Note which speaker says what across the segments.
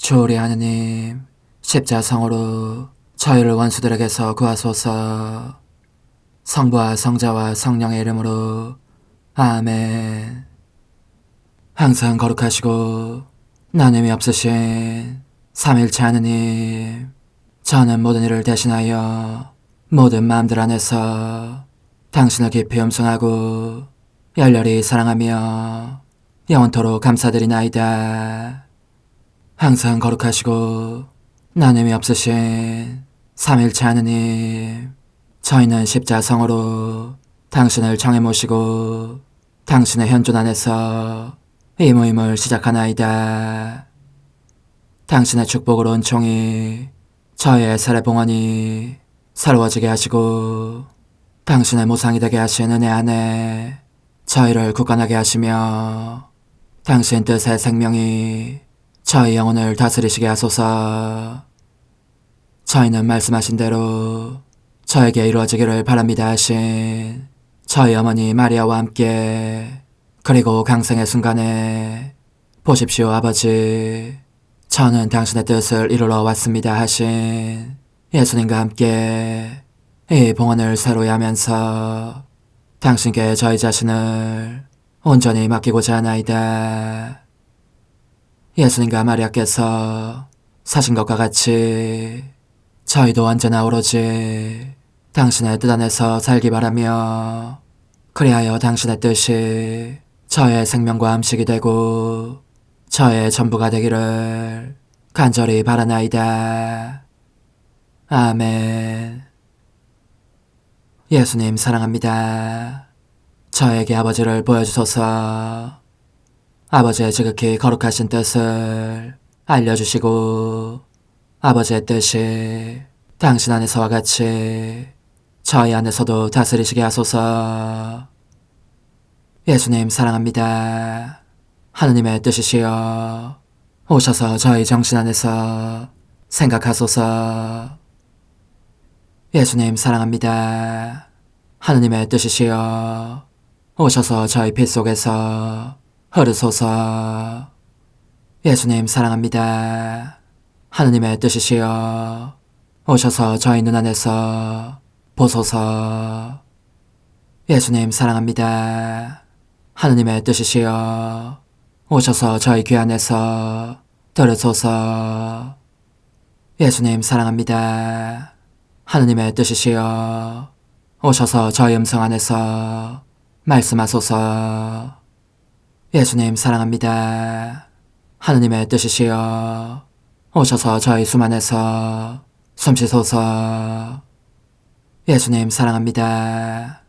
Speaker 1: 주오리 하느님, 십자성으로 저희를 원수들에게서 구하소서. 성부와 성자와 성령의 이름으로 아멘. 항상 거룩하시고 나눔이 없으신 삼일체 하느님, 저는 모든 일을 대신하여 모든 마음들 안에서 당신을 깊이 음성하고 열렬히 사랑하며 영원토록 감사드리나이다. 항상 거룩하시고 나눔이 없으신 삼일체 하느님, 저희는 십자성으로 당신을 정해 모시고 당신의 현존 안에서 이 모임을 시작하나이다. 당신의 축복으로 은총이 저희의 세례봉헌이 새로워지게 하시고 당신의 모상이 되게 하신 은혜 안에 저희를 굳건하게 하시며 당신 뜻의 생명이 저희 영혼을 다스리시게 하소서. 저희는 말씀하신 대로 저에게 이루어지기를 바랍니다 하신 저희 어머니 마리아와 함께, 그리고 강생의 순간에 보십시오 아버지, 저는 당신의 뜻을 이루러 왔습니다 하신 예수님과 함께 이 봉헌을 새로이 하면서 당신께 저희 자신을 온전히 맡기고자 하나이다. 예수님과 마리아께서 사신 것과 같이 저희도 언제나 오로지 당신의 뜻 안에서 살기 바라며, 그리하여 당신의 뜻이 저의 생명과 음식이 되고 저의 전부가 되기를 간절히 바라나이다. 아멘. 예수님 사랑합니다. 저에게 아버지를 보여주소서. 아버지의 지극히 거룩하신 뜻을 알려주시고 아버지의 뜻이 당신 안에서와 같이 저희 안에서도 다스리시게 하소서. 예수님 사랑합니다. 하느님의 뜻이시여 오셔서 저희 정신 안에서 생각하소서. 예수님 사랑합니다. 하느님의 뜻이시여 오셔서 저희 피 속에서 흐르소서. 예수님 사랑합니다. 하느님의 뜻이시여 오셔서 저희 눈 안에서 보소서. 예수님 사랑합니다. 하느님의 뜻이시여 오셔서 저희 귀 안에서 들으소서. 예수님 사랑합니다. 하느님의 뜻이시여 오셔서 저희 음성 안에서 말씀하소서. 예수님 사랑합니다. 하느님의 뜻이시여 오셔서 저희 숨 안에서 숨쉬소서. 예수님 사랑합니다.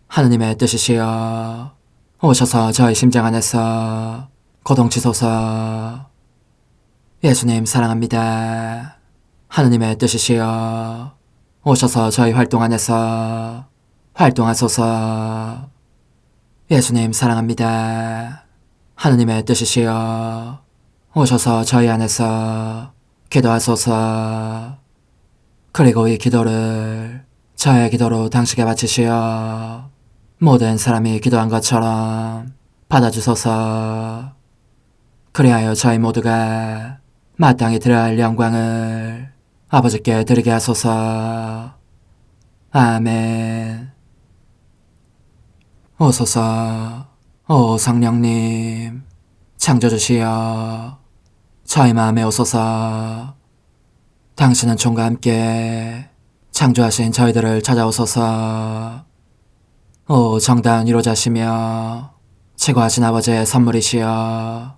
Speaker 1: 하느님의 뜻이시여 오셔서 저희 심장 안에서 고동치소서. 예수님 사랑합니다. 하느님의 뜻이시여 오셔서 저희 활동 안에서 활동하소서. 예수님 사랑합니다. 하느님의 뜻이시여 오셔서 저희 안에서 기도하소서. 그리고 이 기도를 저의 기도로 당신께 바치시어 모든 사람이 기도한 것처럼 받아주소서. 그리하여 저희 모두가 마땅히 드려야 할 영광을 아버지께 드리게 하소서. 아멘. 오소서. 오 성령님 창조주시여 저희 마음에 오소서. 당신은 총과 함께 창조하신 저희들을 찾아오소서. 오 정다운 위로자시며 최고하신 아버지의 선물이시여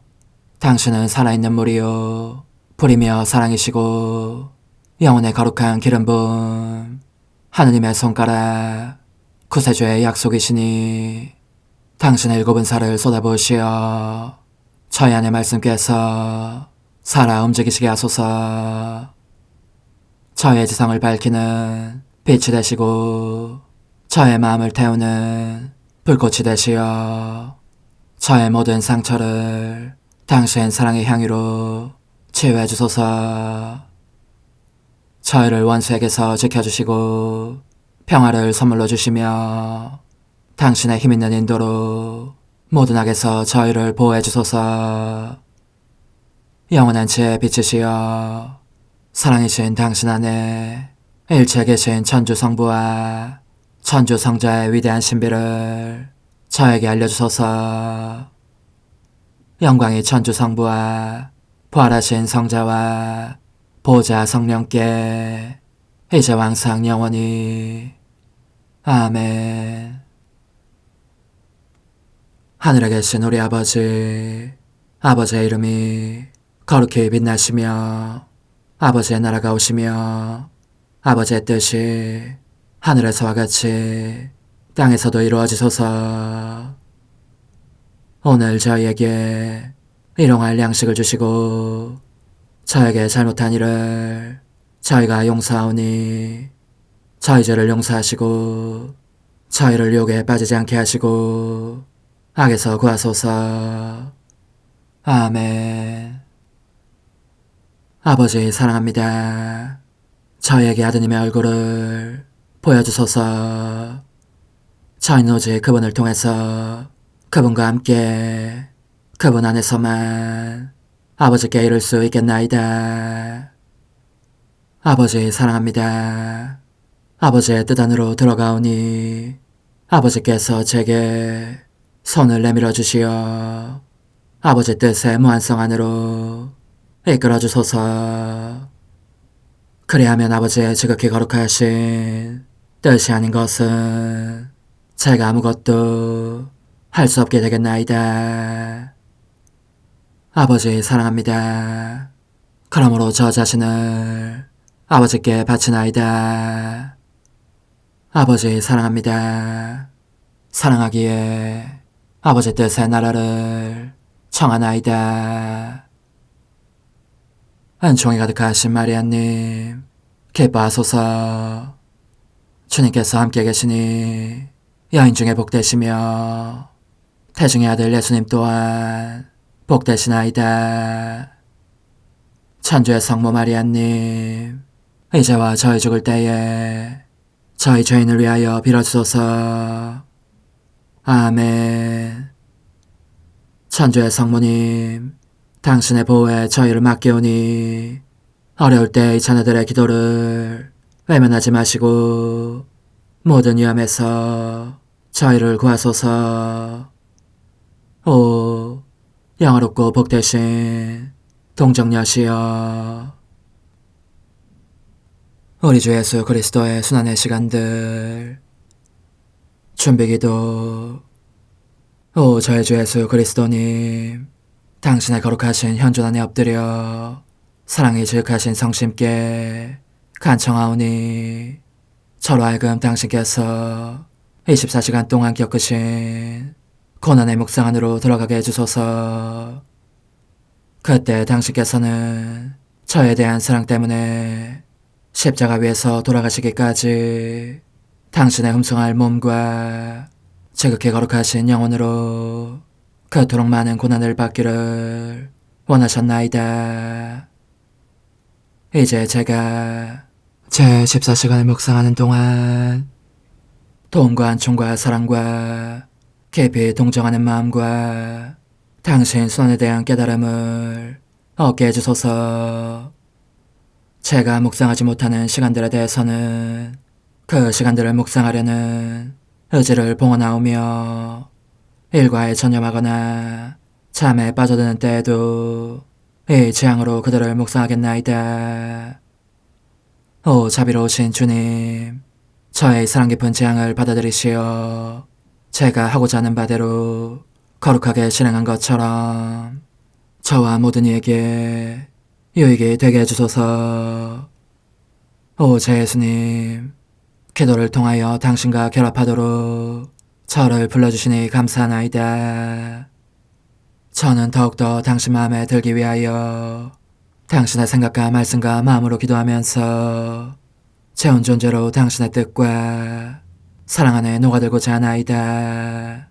Speaker 1: 당신은 살아있는 물이요 불이며 사랑이시고 영혼의 거룩한 기름 부음 하느님의 손가락 구세주의 약속이시니 당신의 일곱은 살을 쏟아부으시어 저희 안에 말씀께서 살아 움직이시게 하소서. 저의 지성을 밝히는 빛이 되시고 저의 마음을 태우는 불꽃이 되시어 저의 모든 상처를 당신 사랑의 향유로 치유해 주소서. 저희를 원수에게서 지켜주시고 평화를 선물로 주시며 당신의 힘있는 인도로 모든 악에서 저희를 보호해 주소서. 영원한 지혜의 빛이시여 사랑이신 당신 안에 일체에 계신 천주 성부와 천주 성자의 위대한 신비를 저에게 알려주소서. 영광이 천주 성부와 부활하신 성자와 보좌 성령께 이제와 항상 영원히 아멘. 하늘에 계신 우리 아버지, 아버지의 이름이 거룩히 빛나시며 아버지의 나라가 오시며 아버지의 뜻이 하늘에서와 같이 땅에서도 이루어지소서. 오늘 저희에게 일용할 양식을 주시고 저에게 잘못한 일을 저희가 용서하오니 저희 죄를 용서하시고 저희를 유혹에 빠지지 않게 하시고 악에서 구하소서. 아멘. 아버지 사랑합니다. 저희에게 아드님의 얼굴을 보여주소서. 저희는 오직 그분을 통해서 그분과 함께 그분 안에서만 아버지께 이룰 수 있겠나이다. 아버지 사랑합니다. 아버지의 뜻 안으로 들어가오니 아버지께서 제게 손을 내밀어 주시어 아버지 뜻의 무한성 안으로 이끌어 주소서. 그리하면 아버지의 지극히 거룩하신 뜻이 아닌 것은 제가 아무것도 할 수 없게 되겠나이다. 아버지 사랑합니다. 그러므로 저 자신을 아버지께 바치나이다. 아버지 사랑합니다. 사랑하기에 아버지 뜻의 나라를 청하나이다. 은총이 가득하신 마리아님, 기뻐하소서. 주님께서 함께 계시니 여인 중에 복되시며 태중의 아들 예수님 또한 복되시나이다. 천주의 성모 마리아님, 이제와 저희 죽을 때에 저희 죄인을 위하여 빌어주소서. 아멘. 천주의 성모님, 당신의 보호에 저희를 맡기오니 어려울 때 이 자녀들의 기도를 외면하지 마시고 모든 위험에서 저희를 구하소서. 오, 영화롭고 복되신 동정녀시여, 우리 주 예수 그리스도의 순환의 시간들 준비기도. 오 저희 주 예수 그리스도님, 당신의 거룩하신 현존 안에 엎드려 사랑이 지극하신 성심께 간청하오니 저로 하여금 당신께서 24시간 동안 겪으신 고난의 묵상 안으로 들어가게 해주소서. 그때 당신께서는 저에 대한 사랑 때문에 십자가 위에서 돌아가시기까지 당신의 흠숭할 몸과 지극히 거룩하신 영혼으로 그토록 많은 고난을 받기를 원하셨나이다. 이제 제가 제 14시간을 묵상하는 동안 도움과 안총과 사랑과 깊이 동정하는 마음과 당신 순환에 대한 깨달음을 얻게 해주소서. 제가 묵상하지 못하는 시간들에 대해서는 그 시간들을 묵상하려는 의지를 봉헌하오며 일과에 전념하거나 잠에 빠져드는 때에도 이 재앙으로 그들을 묵상하겠나이다. 오 자비로우신 주님, 저의 사랑 깊은 재앙을 받아들이시어 제가 하고자 하는 바대로 거룩하게 실행한 것처럼 저와 모든 이에게 유익이 되게 해주소서. 오 제 예수님, 기도를 통하여 당신과 결합하도록 저를 불러주시니 감사하나이다. 저는 더욱더 당신 마음에 들기 위하여 당신의 생각과 말씀과 마음으로 기도하면서 제 온 존재로 당신의 뜻과 사랑 안에 녹아들고자 하나이다.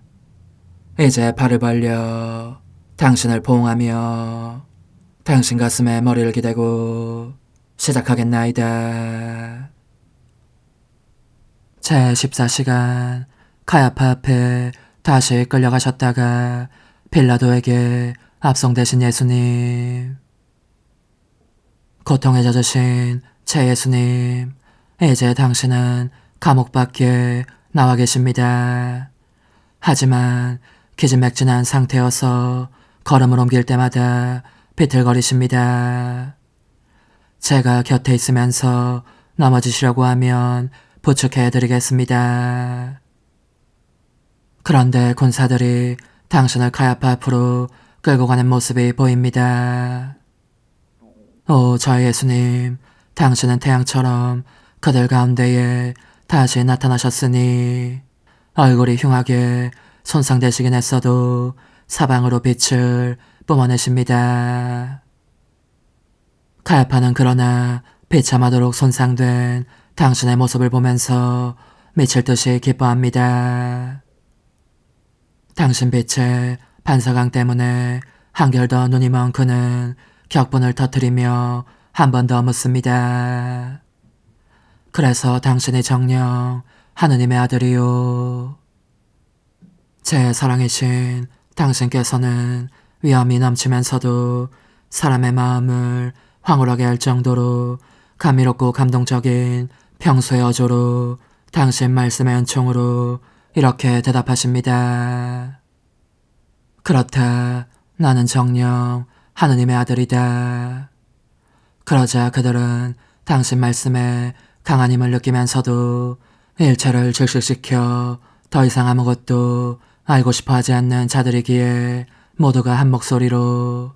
Speaker 1: 이제 발을 벌려 당신을 포옹하며 당신 가슴에 머리를 기대고 시작하겠나이다. 제 14시간 카야파 앞에 다시 끌려가셨다가 빌라도에게 압송되신 예수님, 고통에 젖으신 제 예수님, 이제 당신은 감옥 밖에 나와 계십니다. 하지만 기진맥진한 상태여서 걸음을 옮길 때마다 비틀거리십니다. 제가 곁에 있으면서 넘어지시려고 하면 부축해드리겠습니다. 그런데 군사들이 당신을 카야파 앞으로 끌고 가는 모습이 보입니다. 오, 저희 예수님, 당신은 태양처럼 그들 가운데에 다시 나타나셨으니 얼굴이 흉하게 손상되시긴 했어도 사방으로 빛을 뿜어내십니다. 카야파는 그러나 비참하도록 손상된 당신의 모습을 보면서 미칠 듯이 기뻐합니다. 당신 빛의 반사광 때문에 한결 더 눈이 먼 그는 격분을 터뜨리며 한 번 더 묻습니다. 그래서 당신이 정녕 하느님의 아들이요. 제 사랑이신 당신께서는 위험이 넘치면서도 사람의 마음을 황홀하게 할 정도로 감미롭고 감동적인 평소의 어조로 당신 말씀의 은총으로 이렇게 대답하십니다. 그렇다. 나는 정녕 하느님의 아들이다. 그러자 그들은 당신 말씀에 강한 힘을 느끼면서도 일체를 질식시켜 더 이상 아무것도 알고 싶어 하지 않는 자들이기에 모두가 한 목소리로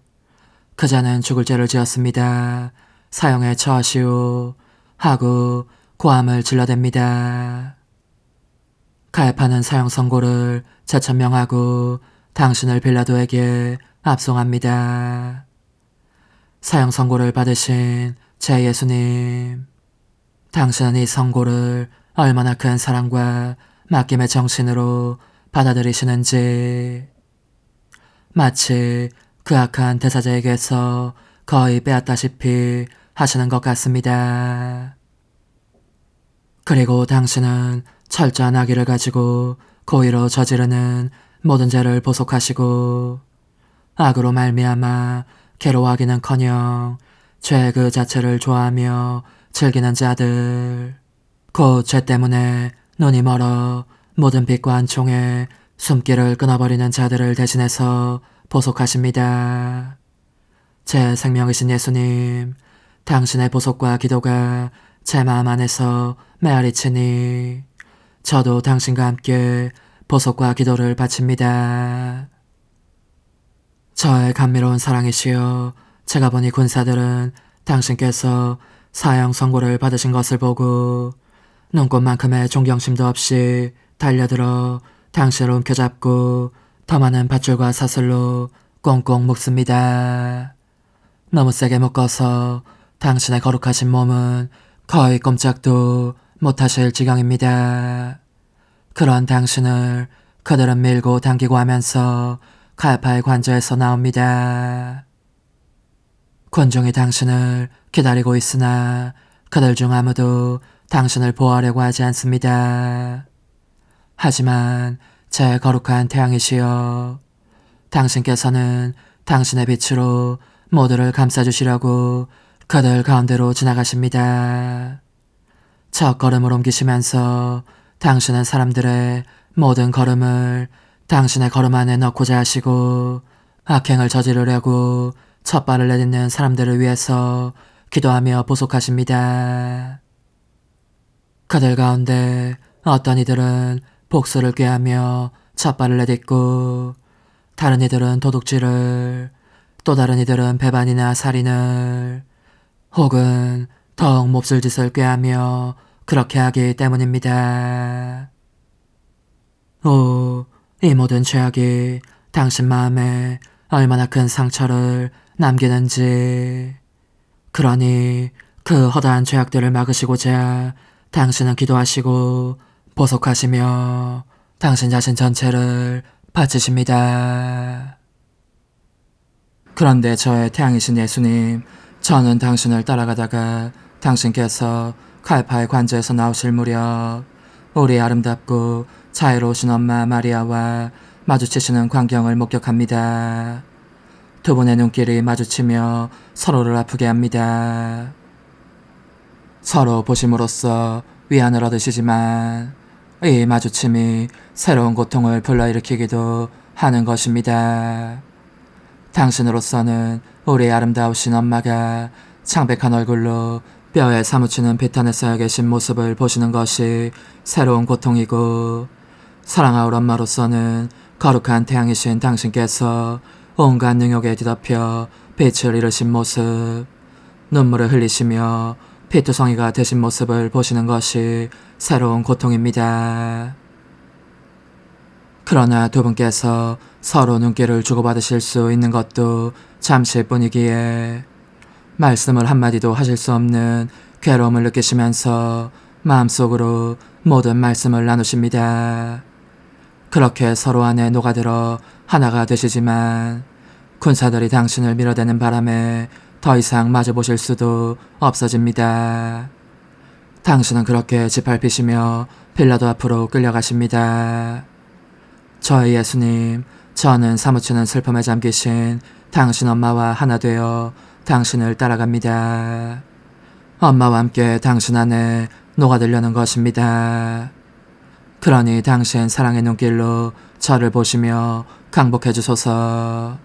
Speaker 1: 그자는 죽을 죄를 지었습니다. 사형에 처하시오. 하고 고함을 질러댑니다. 카야파는 사형 선고를 재천명하고 당신을 빌라도에게 압송합니다. 사형 선고를 받으신 제 예수님, 당신은 이 선고를 얼마나 큰 사랑과 맡김의 정신으로 받아들이시는지 마치 그 악한 대사자에게서 거의 빼앗다시피 하시는 것 같습니다. 그리고 당신은 철저한 악의를 가지고 고의로 저지르는 모든 죄를 보속하시고 악으로 말미암아 괴로워하기는커녕 죄 그 자체를 좋아하며 즐기는 자들, 곧 죄 때문에 눈이 멀어 모든 빛과 한총에 숨길을 끊어버리는 자들을 대신해서 보속하십니다. 제 생명이신 예수님, 당신의 보속과 기도가 제 마음 안에서 메아리치니 저도 당신과 함께 보속과 기도를 바칩니다. 저의 감미로운 사랑이시여, 제가 보니 군사들은 당신께서 사형 선고를 받으신 것을 보고 눈꽃만큼의 존경심도 없이 달려들어 당신을 움켜잡고 더 많은 밧줄과 사슬로 꽁꽁 묶습니다. 너무 세게 묶어서 당신의 거룩하신 몸은 거의 꼼짝도 못하실 지경입니다. 그런 당신을 그들은 밀고 당기고 하면서 카야파의 관저에서 나옵니다. 군중이 당신을 기다리고 있으나 그들 중 아무도 당신을 보호하려고 하지 않습니다. 하지만 제 거룩한 태양이시여, 당신께서는 당신의 빛으로 모두를 감싸주시려고 그들 가운데로 지나가십니다. 첫 걸음을 옮기시면서 당신은 사람들의 모든 걸음을 당신의 걸음 안에 넣고자 하시고 악행을 저지르려고 첫 발을 내딛는 사람들을 위해서 기도하며 보속하십니다. 그들 가운데 어떤 이들은 복수를 꾀하며 첫 발을 내딛고 다른 이들은 도둑질을, 또 다른 이들은 배반이나 살인을, 혹은 더욱 몹쓸 짓을 꾀하며 그렇게 하기 때문입니다. 오, 이 모든 죄악이 당신 마음에 얼마나 큰 상처를 남기는지. 그러니 그 허다한 죄악들을 막으시고자 당신은 기도하시고 보속하시며 당신 자신 전체를 바치십니다. 그런데 저의 태양이신 예수님, 저는 당신을 따라가다가 당신께서 카야파의 관저에서 나오실 무렵 우리 아름답고 자유로우신 엄마 마리아와 마주치시는 광경을 목격합니다. 두 분의 눈길이 마주치며 서로를 아프게 합니다. 서로 보심으로써 위안을 얻으시지만 이 마주침이 새로운 고통을 불러일으키기도 하는 것입니다. 당신으로서는 우리 아름다우신 엄마가 창백한 얼굴로 뼈에 사무치는 비탄에 쌓여 계신 모습을 보시는 것이 새로운 고통이고, 사랑하올 엄마로서는 거룩한 태양이신 당신께서 온갖 능욕에 뒤덮여 빛을 잃으신 모습, 눈물을 흘리시며 피투성이가 되신 모습을 보시는 것이 새로운 고통입니다. 그러나 두 분께서 서로 눈길을 주고받으실 수 있는 것도 잠시일 뿐이기에 말씀을 한마디도 하실 수 없는 괴로움을 느끼시면서 마음속으로 모든 말씀을 나누십니다. 그렇게 서로 안에 녹아들어 하나가 되시지만 군사들이 당신을 밀어대는 바람에 더 이상 마주보실 수도 없어집니다. 당신은 그렇게 짓밟히시며 빌라도 앞으로 끌려가십니다. 저의 예수님, 저는 사무치는 슬픔에 잠기신 당신 엄마와 하나 되어 당신을 따라갑니다. 엄마와 함께 당신 안에 녹아들려는 것입니다. 그러니 당신 사랑의 눈길로 저를 보시며 강복해 주소서.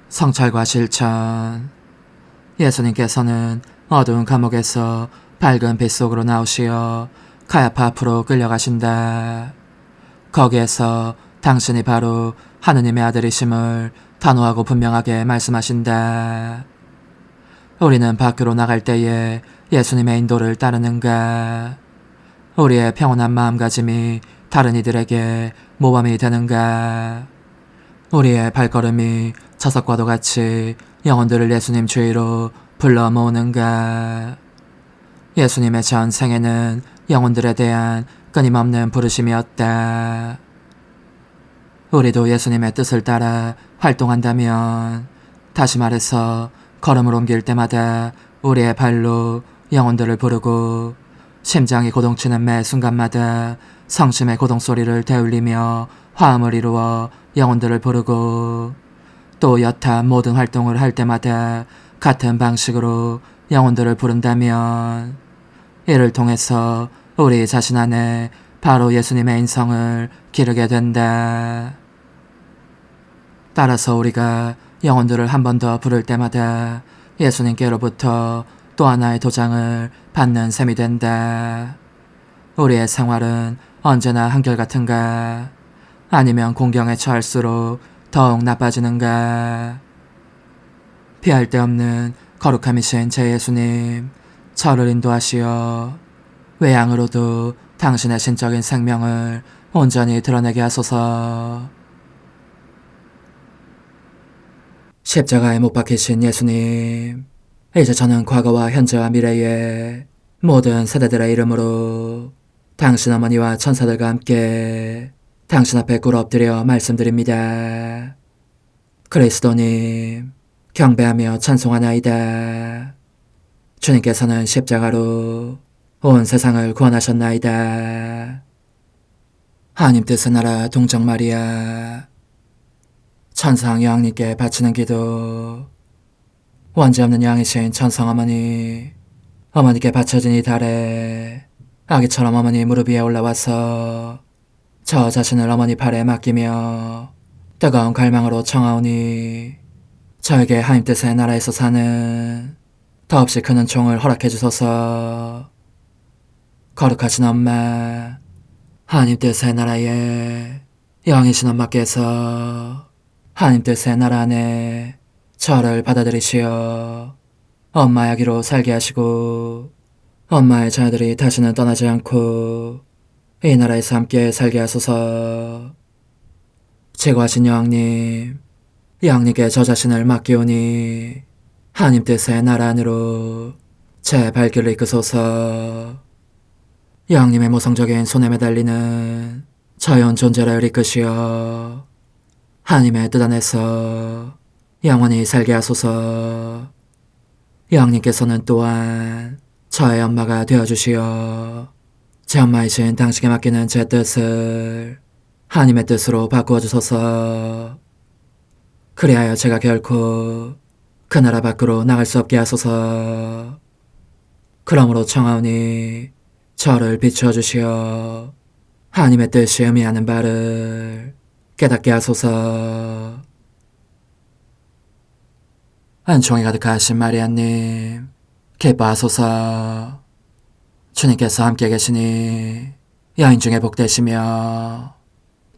Speaker 1: 성찰과 실천. 예수님께서는 어두운 감옥에서 밝은 빛 속으로 나오시어 가야파 앞으로 끌려가신다. 거기에서 당신이 바로 하느님의 아들이심을 단호하고 분명하게 말씀하신다. 우리는 밖으로 나갈 때에 예수님의 인도를 따르는가? 우리의 평온한 마음가짐이 다른 이들에게 모범이 되는가? 우리의 발걸음이 자석과도 같이 영혼들을 예수님 주위로 불러 모으는가? 예수님의 전 생애는 영혼들에 대한 끊임없는 부르심이었다. 우리도 예수님의 뜻을 따라 활동한다면, 다시 말해서 걸음을 옮길 때마다 우리의 발로 영혼들을 부르고, 심장이 고동치는 매 순간마다 성심의 고동소리를 되울리며 화음을 이루어 영혼들을 부르고, 또 여타 모든 활동을 할 때마다 같은 방식으로 영혼들을 부른다면, 이를 통해서 우리 자신 안에 바로 예수님의 인성을 기르게 된다. 따라서 우리가 영혼들을 한 번 더 부를 때마다 예수님께로부터 또 하나의 도장을 받는 셈이 된다. 우리의 생활은 언제나 한결같은가? 아니면 공경에 처할수록 더욱 나빠지는가? 피할 데 없는 거룩함이신 제 예수님, 저를 인도하시어 외양으로도 당신의 신적인 생명을 온전히 드러내게 하소서. 십자가에 못 박히신 예수님, 이제 저는 과거와 현재와 미래의 모든 세대들의 이름으로 당신 어머니와 천사들과 함께 당신 앞에 꿇어 엎드려 말씀드립니다. 그리스도님, 경배하며 찬송하나이다. 주님께서는 십자가로 온 세상을 구원하셨나이다. 하나님 뜻의 나라 동정 마리아, 천상 여왕님께 바치는 기도. 원죄 없는 양이신 천상 어머니, 어머니께 바쳐진 이 달에 아기처럼 어머니 무릎 위에 올라와서 저 자신을 어머니 팔에 맡기며 뜨거운 갈망으로 청하오니, 저에게 하나님 뜻의 나라에서 사는 더없이 큰 은총을 허락해 주소서. 거룩하신 엄마, 하나님 뜻의 나라에 영이신 엄마께서 하나님 뜻의 나라 안에 저를 받아들이시어 엄마의 아기로 살게 하시고, 엄마의 자녀들이 다시는 떠나지 않고 이 나라에서 함께 살게 하소서. 제거하신 여왕님, 여왕님께 저 자신을 맡기오니 하나님 뜻의 나라 안으로 제 발길을 이끄소서. 여왕님의 모성적인 손에 매달리는 자연 존재를 이끄시어 하나님의 뜻 안에서 영원히 살게 하소서. 여왕님께서는 또한 저의 엄마가 되어주시어 제 엄마이신 당신께 맡기는 제 뜻을 하나님의 뜻으로 바꾸어 주소서. 그리하여 제가 결코 그 나라 밖으로 나갈 수 없게 하소서. 그러므로 청하오니 저를 비추어 주시어 하나님의 뜻이 의미하는 바를 깨닫게 하소서. 은총이 가득하신 마리아님, 기뻐하소서. 주님께서 함께 계시니 여인 중에 복되시며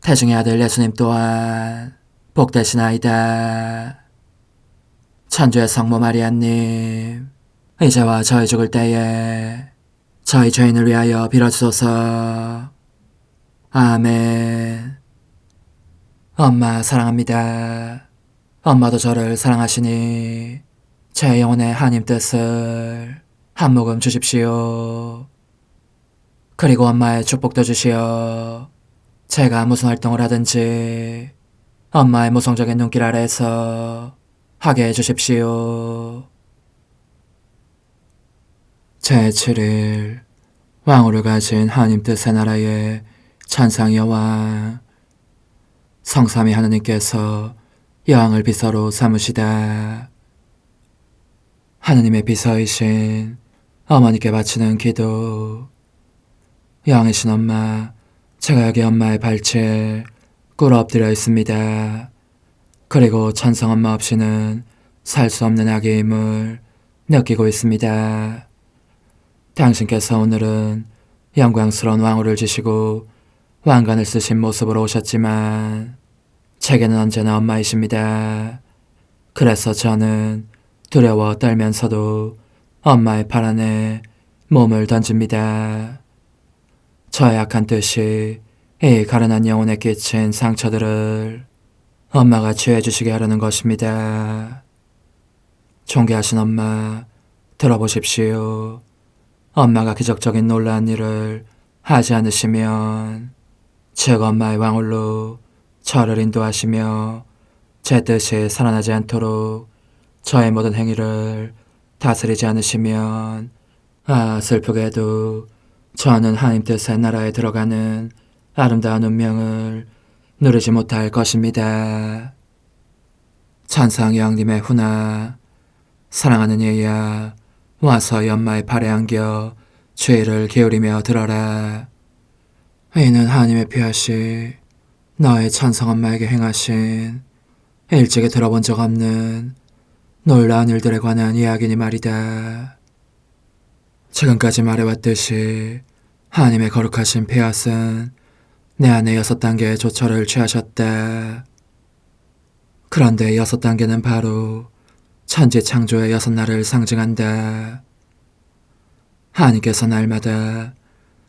Speaker 1: 태중의 아들 예수님 또한 복되시나이다. 천주의 성모 마리아님, 이제와 저희 죽을 때에 저희 죄인을 위하여 빌어주소서. 아멘. 엄마 사랑합니다. 엄마도 저를 사랑하시니 제 영혼의 하나님 뜻을 한 모금 주십시오. 그리고 엄마의 축복도 주시어 제가 무슨 활동을 하든지 엄마의 모성적인 눈길 아래에서 하게 해주십시오. 제7일 왕후를 가진 하나님 뜻의 나라의 찬상 여왕, 성삼위 하느님께서 여왕을 비서로 삼으시다. 하느님의 비서이신 어머니께 바치는 기도. 여왕이신 엄마, 제가 여기 엄마의 발치에 꿇어 엎드려 있습니다. 그리고 천성 엄마 없이는 살 수 없는 아기임을 느끼고 있습니다. 당신께서 오늘은 영광스러운 왕후를 지시고 왕관을 쓰신 모습으로 오셨지만 제게는 언제나 엄마이십니다. 그래서 저는 두려워 떨면서도 엄마의 발 안에 몸을 던집니다. 저의 악한 뜻이 이 가련한 영혼에 끼친 상처들을 엄마가 치유해 주시게 하려는 것입니다. 존귀하신 엄마, 들어보십시오. 엄마가 기적적인 놀라운 일을 하지 않으시면 즉 엄마의 왕홀로 저를 인도하시며 제 뜻이 살아나지 않도록 저의 모든 행위를 다스리지 않으시면 슬프게도 저는 하나님 뜻의 나라에 들어가는 아름다운 운명을 누리지 못할 것입니다. 찬상 여왕님의 훈아, 사랑하는 얘야, 와서 이 엄마의 발에 안겨 주의를 기울이며 들어라. 이는 하나님의 피하시 너의 찬성 엄마에게 행하신 일찍이 들어본 적 없는 놀라운 일들에 관한 이야기니 말이다. 지금까지 말해왔듯이 하나님의 거룩하신 폐하스는 내 안에 6단계의 조처를 취하셨다. 그런데 6단계는 바로 천지 창조의 6날을 상징한다. 하나님께서 날마다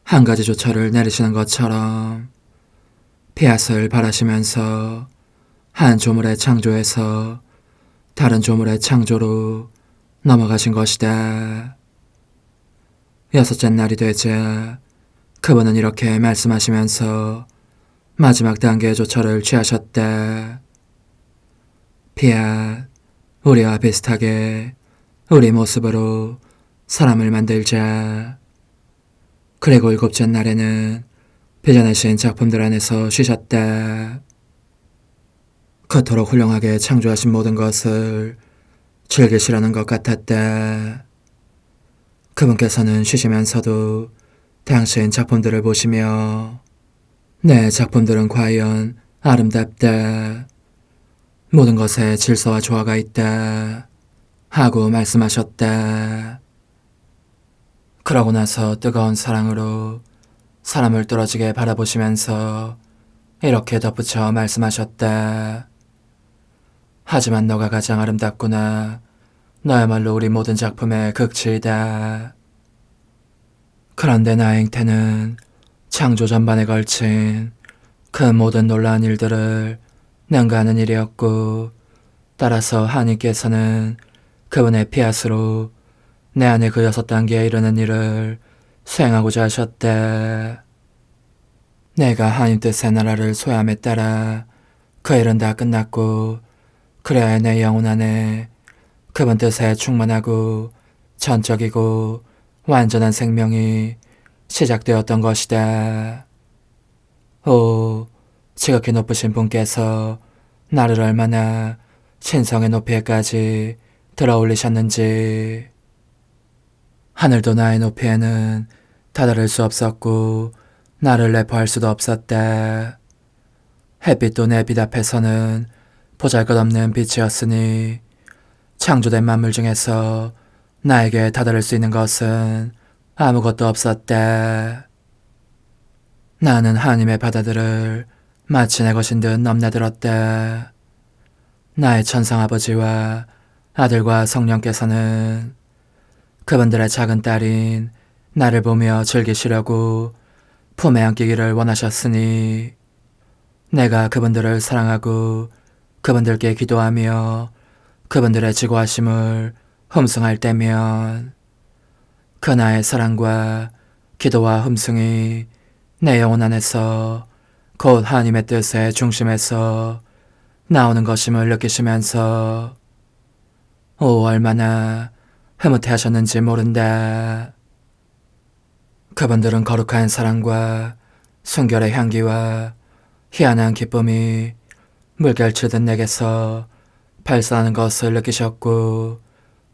Speaker 1: 한 가지 조처를 내리시는 것처럼 폐하스를 바라시면서 한 조물의 창조에서 다른 조물의 창조로 넘어가신 것이다. 6째 날이 되자 그분은 이렇게 말씀하시면서 마지막 단계의 조처를 취하셨다. 피앗, 우리와 비슷하게 우리 모습으로 사람을 만들자. 그리고 7째 날에는 빚어내신 작품들 안에서 쉬셨다. 그토록 훌륭하게 창조하신 모든 것을 즐기시려는 것 같았다. 그분께서는 쉬시면서도 당신 작품들을 보시며 내 작품들은 과연 아름답다. 모든 것에 질서와 조화가 있다. 하고 말씀하셨다. 그러고 나서 뜨거운 사랑으로 사람을 뚫어지게 바라보시면서 이렇게 덧붙여 말씀하셨다. 하지만 너가 가장 아름답구나. 너야말로 우리 모든 작품의 극치이다. 그런데 나의 행태는 창조 전반에 걸친 그 모든 놀라운 일들을 능가하는 일이었고, 따라서 하나님께서는 그분의 피앗으로 내 안에 그 6단계에 이르는 일을 수행하고자 하셨다. 내가 하나님 뜻의 나라를 소유함에 따라 그 일은 다 끝났고, 그래야 내 영혼 안에 그분 뜻에 충만하고 전적이고 완전한 생명이 시작되었던 것이다. 오, 지극히 높으신 분께서 나를 얼마나 신성의 높이에까지 들어올리셨는지. 하늘도 나의 높이에는 다다를 수 없었고 나를 내포할 수도 없었다. 햇빛도 내 빛 앞에서는 보잘것없는 빛이었으니 창조된 만물 중에서 나에게 다다를 수 있는 것은 아무것도 없었다. 나는 하나님의 바다들을 마치 내 것인 듯 넘나들었다. 나의 천상아버지와 아들과 성령께서는 그분들의 작은 딸인 나를 보며 즐기시려고 품에 안기기를 원하셨으니 내가 그분들을 사랑하고 그분들께 기도하며 그분들의 지고하심을 흠숭할 때면 그 나의 사랑과 기도와 흠숭이 내 영혼 안에서 곧 하나님의 뜻의 중심에서 나오는 것임을 느끼시면서 얼마나 흐뭇해 하셨는지 모른다. 그분들은 거룩한 사랑과 순결의 향기와 희한한 기쁨이 물결치듯 내게서 발산하는 것을 느끼셨고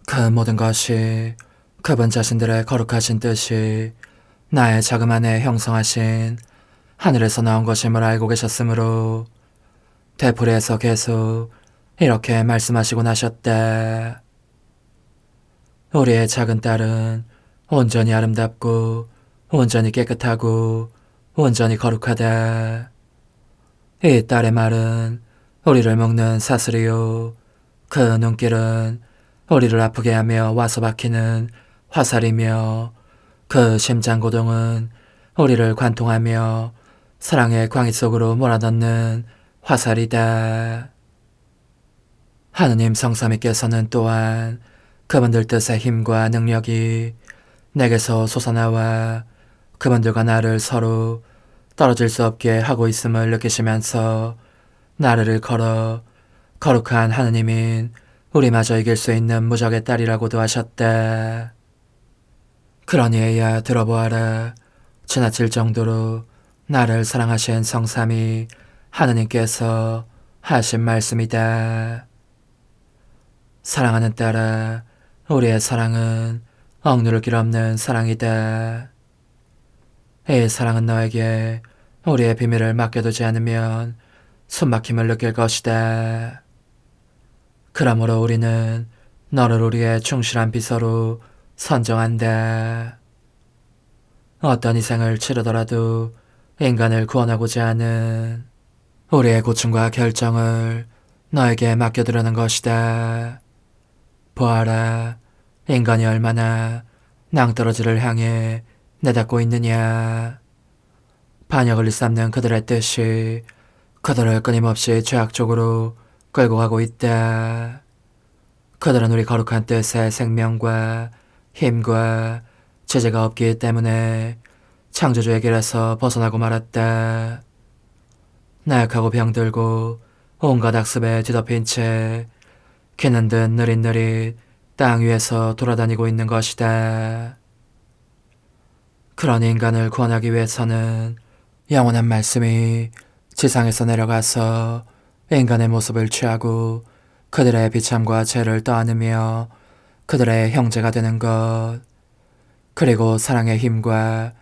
Speaker 1: 그 모든 것이 그분 자신들의 거룩하신 뜻이 나의 자금 안에 형성하신 하늘에서 나온 것임을 알고 계셨으므로 되풀이해서 계속 이렇게 말씀하시곤 하셨다. 우리의 작은 딸은 온전히 아름답고 온전히 깨끗하고 온전히 거룩하다. 이 딸의 말은 우리를 먹는 사슬이요 그 눈길은 우리를 아프게 하며 와서 박히는 화살이며 그 심장고동은 우리를 관통하며 사랑의 광희 속으로 몰아넣는 화살이다. 하느님 성삼위께서는 또한 그분들 뜻의 힘과 능력이 내게서 솟아나와 그분들과 나를 서로 떨어질 수 없게 하고 있음을 느끼시면서 나를 걸어 거룩한 하느님인 우리마저 이길 수 있는 무적의 딸이라고도 하셨다. 그러니 애야 들어보아라. 지나칠 정도로 나를 사랑하신 성삼위 하느님께서 하신 말씀이다. 사랑하는 딸아, 우리의 사랑은 억누를 길 없는 사랑이다. 이 사랑은 너에게 우리의 비밀을 맡겨두지 않으면 숨막힘을 느낄 것이다. 그러므로 우리는 너를 우리의 충실한 비서로 선정한다. 어떤 희생을 치르더라도 인간을 구원하고자 하는 우리의 고충과 결정을 너에게 맡겨두려는 것이다. 보아라, 인간이 얼마나 낭떠러지를 향해 내닫고 있느냐. 반역을 일삼는 그들의 뜻이 그들을 끊임없이 죄악 쪽으로 끌고 가고 있다. 그들은 우리 거룩한 뜻의 생명과 힘과 제재가 없기 때문에 창조주의 길에서 벗어나고 말았다. 나약하고 병들고 온갖 악습에 뒤덮인 채 기는 듯 느릿느릿 땅 위에서 돌아다니고 있는 것이다. 그런 인간을 구원하기 위해서는 영원한 말씀이 지상에서 내려가서 인간의 모습을 취하고 그들의 비참과 죄를 떠안으며 그들의 형제가 되는 것, 그리고 사랑의 힘과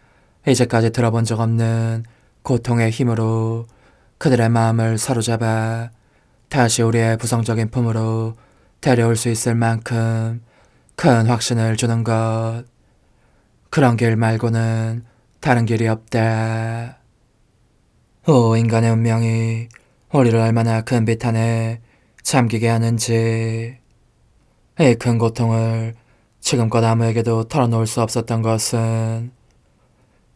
Speaker 1: 이제까지 들어본 적 없는 고통의 힘으로 그들의 마음을 사로잡아 다시 우리의 부성적인 품으로 데려올 수 있을 만큼 큰 확신을 주는 것. 그런 길 말고는 다른 길이 없다. 오, 인간의 운명이 우리를 얼마나 큰 비탄에 잠기게 하는지. 이 큰 고통을 지금껏 아무에게도 털어놓을 수 없었던 것은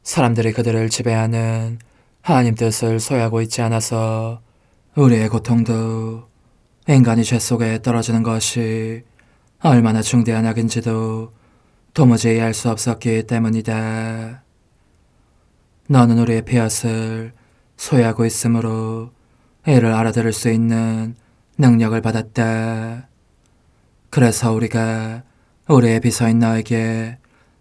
Speaker 1: 사람들이 그들을 지배하는 하나님 뜻을 소유하고 있지 않아서 우리의 고통도 인간이 죄 속에 떨어지는 것이 얼마나 중대한 악인지도 도무지 이해할 수 없었기 때문이다. 너는 우리의 피앗을 소유하고 있으므로 이를 알아들을 수 있는 능력을 받았다. 그래서 우리가 우리의 비서인 너에게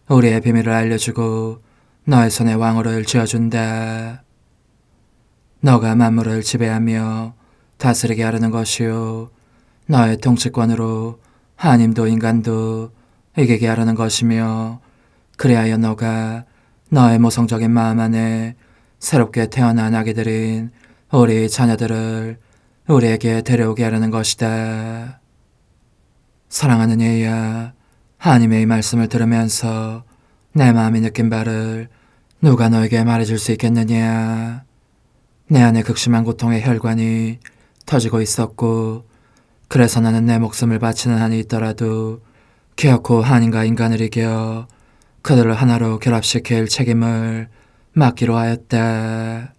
Speaker 1: 우리의 비밀을 알려주고 너의 손에 왕호를 쥐어준다. 너가 만물을 지배하며 다스리게 하려는 것이요 너의 통치권으로 하나님도 인간도 이기게 하려는 것이며, 그리하여 너가 너의 모성적인 마음 안에 새롭게 태어난 아기들인 우리 자녀들을 우리에게 데려오게 하려는 것이다. 사랑하는 예야, 하나님의 이 말씀을 들으면서 내 마음이 느낀 바를 누가 너에게 말해줄 수 있겠느냐. 내 안에 극심한 고통의 혈관이 터지고 있었고, 그래서 나는 내 목숨을 바치는 한이 있더라도 결코 하나님과 인간을 이겨 그들을 하나로 결합시킬 책임을 맡기로 하였다.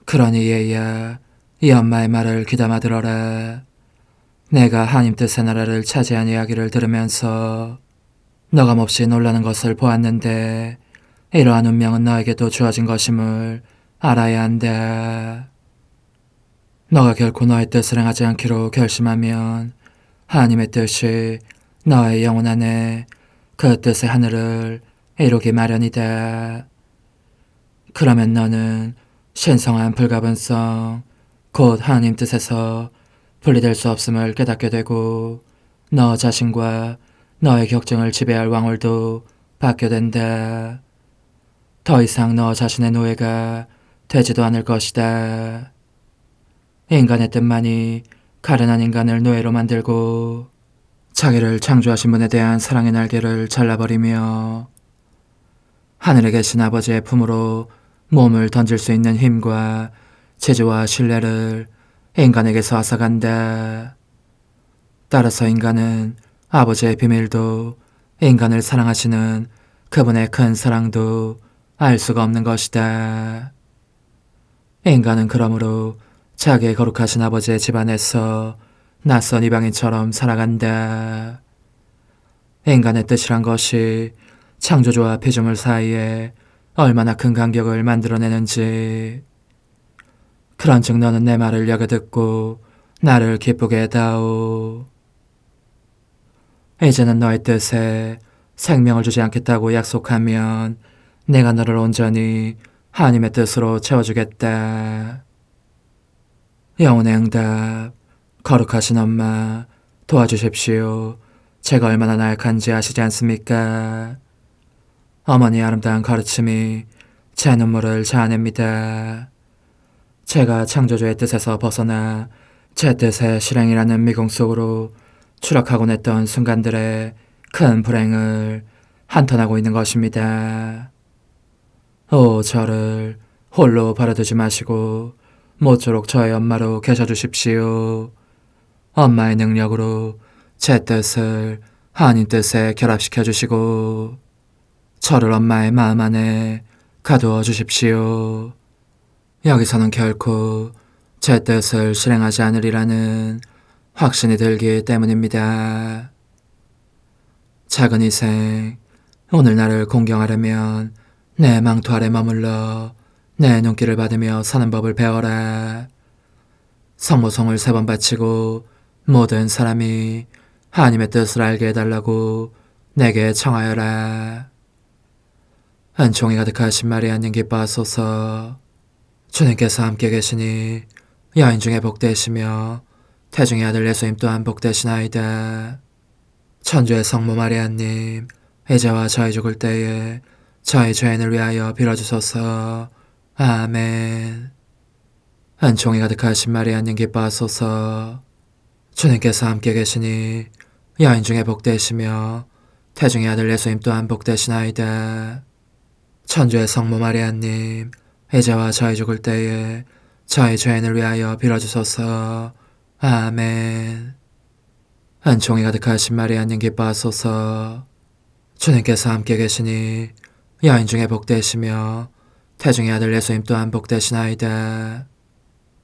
Speaker 1: 그러니 얘야, 이 엄마의 말을 귀담아 들어라. 내가 하나님 뜻의 나라를 차지한 이야기를 들으면서 너감없이 놀라는 것을 보았는데, 이러한 운명은 너에게도 주어진 것임을 알아야 한다. 너가 결코 너의 뜻을 행하지 않기로 결심하면 하나님의 뜻이 너의 영혼 안에 그 뜻의 하늘을 이루기 마련이다. 그러면 너는 신성한 불가분성, 곧 하나님 뜻에서 분리될 수 없음을 깨닫게 되고, 너 자신과 너의 격정을 지배할 왕월도 받게 된다. 더 이상 너 자신의 노예가 되지도 않을 것이다. 인간의 뜻만이 가련한 인간을 노예로 만들고, 자기를 창조하신 분에 대한 사랑의 날개를 잘라버리며 하늘에 계신 아버지의 품으로 몸을 던질 수 있는 힘과 재주와 신뢰를 인간에게서 앗아간다. 따라서 인간은 아버지의 비밀도, 인간을 사랑하시는 그분의 큰 사랑도 알 수가 없는 것이다. 인간은 그러므로 자기의 거룩하신 아버지의 집안에서 낯선 이방인처럼 살아간다. 인간의 뜻이란 것이 창조주와 피조물 사이에 얼마나 큰 간격을 만들어내는지. 그런즉 너는 내 말을 여겨 듣고 나를 기쁘게 해다오. 이제는 너의 뜻에 생명을 주지 않겠다고 약속하면 내가 너를 온전히 하나님의 뜻으로 채워주겠다. 영혼의 응답. 거룩하신 엄마, 도와주십시오. 제가 얼마나 나약한지 아시지 않습니까? 어머니의 아름다운 가르침이 제 눈물을 자아냅니다. 제가 창조주의 뜻에서 벗어나 제 뜻의 실행이라는 미궁 속으로 추락하곤 했던 순간들의 큰 불행을 한탄하고 있는 것입니다. 오, 저를 홀로 버려두지 마시고 모쪼록 저의 엄마로 계셔주십시오. 엄마의 능력으로 제 뜻을 하나님 뜻에 결합시켜 주시고 저를 엄마의 마음 안에 가두어 주십시오. 여기서는 결코 제 뜻을 실행하지 않으리라는 확신이 들기 때문입니다. 작은 희생, 오늘 나를 공경하려면 내 망토 아래 머물러 내 눈길을 받으며 사는 법을 배워라. 성모성을 3번 바치고 모든 사람이 하나님의 뜻을 알게 해달라고 내게 청하여라. 은총이 가득하신 마리아님 기뻐하소서. 주님께서 함께 계시니 여인 중에 복되시며 태중의 아들 예수님 또한 복되시나이다. 천주의 성모 마리아님, 이제와 저희 죽을 때에 저희 죄인을 위하여 빌어주소서. 아멘. 은총이 가득하신 마리아님 기뻐하소서. 주님께서 함께 계시니 여인 중에 복되시며 태중의 아들 예수님 또한 복되시나이다. 천주의 성모 마리아님, 이제와 저희 죽을 때에 저희 죄인을 위하여 빌어주소서. 아멘. 은총이 가득하신 마리아님 기뻐하소서. 주님께서 함께 계시니 여인 중에 복되시며 태중의 아들 예수님 또한 복되시나이다.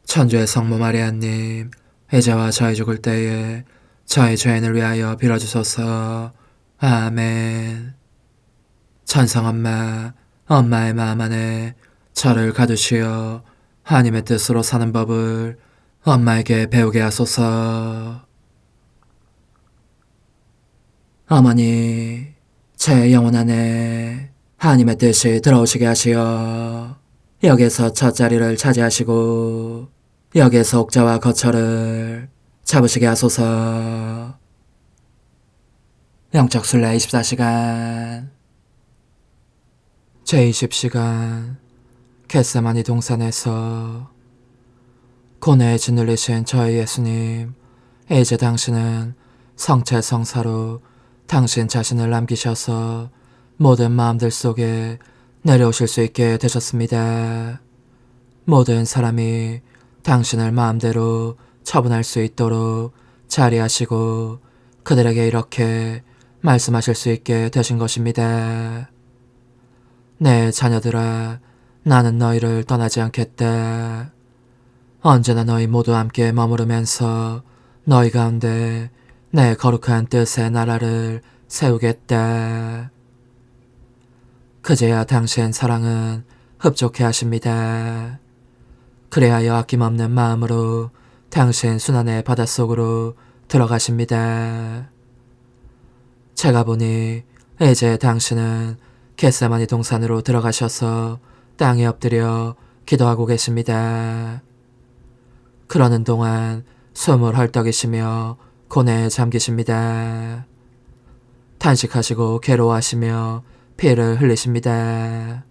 Speaker 1: 천주의 성모 마리아님, 이제와 저희 죽을 때에 저희 죄인을 위하여 빌어주소서. 아멘. 천성엄마, 엄마의 마음 안에 저를 가두시어 하나님의 뜻으로 사는 법을 엄마에게 배우게 하소서. 어머니, 제 영혼 안에 하나님의 뜻이 들어오시게 하시어 여기에서 첫 자리를 차지하시고 여기에서 옥자와 거처를 잡으시게 하소서. 영적순례 24시간 제20시간 겟세마니 동산에서 고뇌에 짓눌리신 저희 예수님, 이제 당신은 성체 성사로 당신 자신을 남기셔서 모든 마음들 속에 내려오실 수 있게 되셨습니다. 모든 사람이 당신을 마음대로 처분할 수 있도록 자리하시고 그들에게 이렇게 말씀하실 수 있게 되신 것입니다. 내 자녀들아, 나는 너희를 떠나지 않겠다. 언제나 너희 모두 함께 머무르면서 너희 가운데 내 거룩한 뜻의 나라를 세우겠다. 그제야 당신 사랑은 흡족해 하십니다. 그래하여 아낌없는 마음으로 당신 순환의 바닷속으로 들어가십니다. 제가 보니 이제 당신은 겟세마니 동산으로 들어가셔서 땅에 엎드려 기도하고 계십니다. 그러는 동안 숨을 헐떡이시며 고뇌에 잠기십니다. 탄식하시고 괴로워하시며 피를 흘리십니다.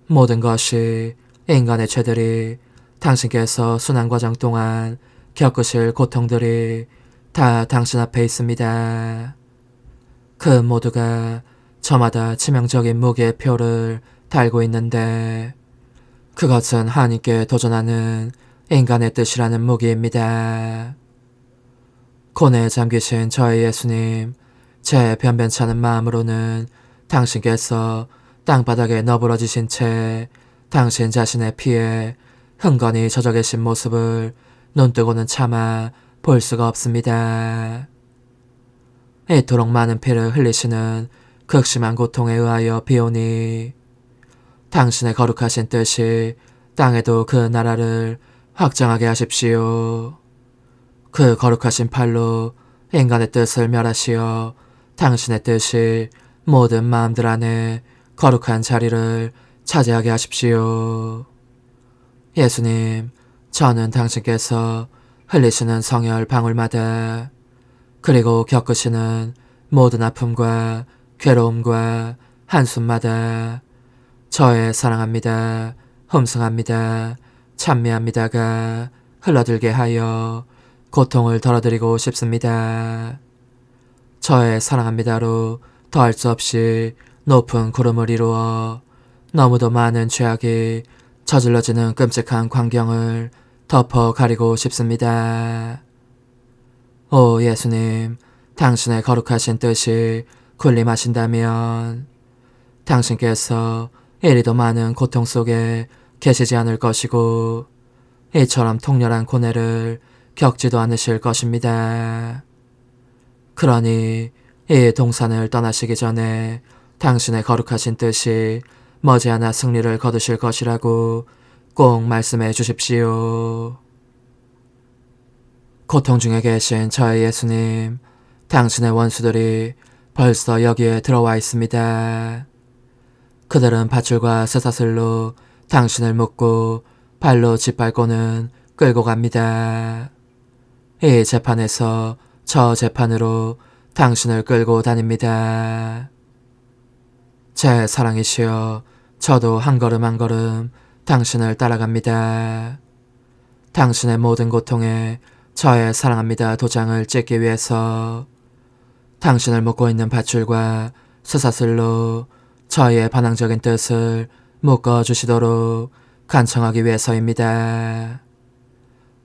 Speaker 1: 모든 것이 인간의 죄들이 당신께서 순환과정 동안 겪으실 고통들이 다 당신 앞에 있습니다. 그 모두가 저마다 치명적인 무게의 표를 달고 있는데 그것은 하나님께 도전하는 인간의 뜻이라는 무기입니다. 고뇌에 잠기신 저희 예수님, 제 변변찮은 마음으로는 당신께서 땅바닥에 너부러지신 채 당신 자신의 피에 흥건히 젖어 계신 모습을 눈뜨고는 차마 볼 수가 없습니다. 이토록 많은 피를 흘리시는 극심한 고통에 의하여 비오니 당신의 거룩하신 뜻이 땅에도 그 나라를 확정하게 하십시오. 그 거룩하신 팔로 인간의 뜻을 멸하시어 당신의 뜻이 모든 마음들 안에 거룩한 자리를 차지하게 하십시오. 예수님, 저는 당신께서 흘리시는 성혈 방울마다 그리고 겪으시는 모든 아픔과 괴로움과 한숨마다 저의 사랑합니다, 흠숭합니다, 찬미합니다가 흘러들게 하여 고통을 덜어드리고 싶습니다. 저의 사랑합니다로 더할 수 없이 높은 구름을 이루어 너무도 많은 죄악이 저질러지는 끔찍한 광경을 덮어 가리고 싶습니다. 오 예수님, 당신의 거룩하신 뜻이 군림하신다면 당신께서 이리도 많은 고통 속에 계시지 않을 것이고 이처럼 통렬한 고뇌를 겪지도 않으실 것입니다. 그러니 이 동산을 떠나시기 전에 당신의 거룩하신 뜻이 머지않아 승리를 거두실 것이라고 꼭 말씀해 주십시오. 고통 중에 계신 저의 예수님, 당신의 원수들이 벌써 여기에 들어와 있습니다. 그들은 밧줄과 쇠사슬로 당신을 묶고 발로 짓밟고는 끌고 갑니다. 이 재판에서 저 재판으로 당신을 끌고 다닙니다. 제 사랑이시여, 저도 한 걸음 한 걸음 당신을 따라갑니다. 당신의 모든 고통에 저의 사랑합니다 도장을 찍기 위해서 당신을 묶고 있는 밧줄과 쇠사슬로 저의 반항적인 뜻을 묶어주시도록 간청하기 위해서입니다.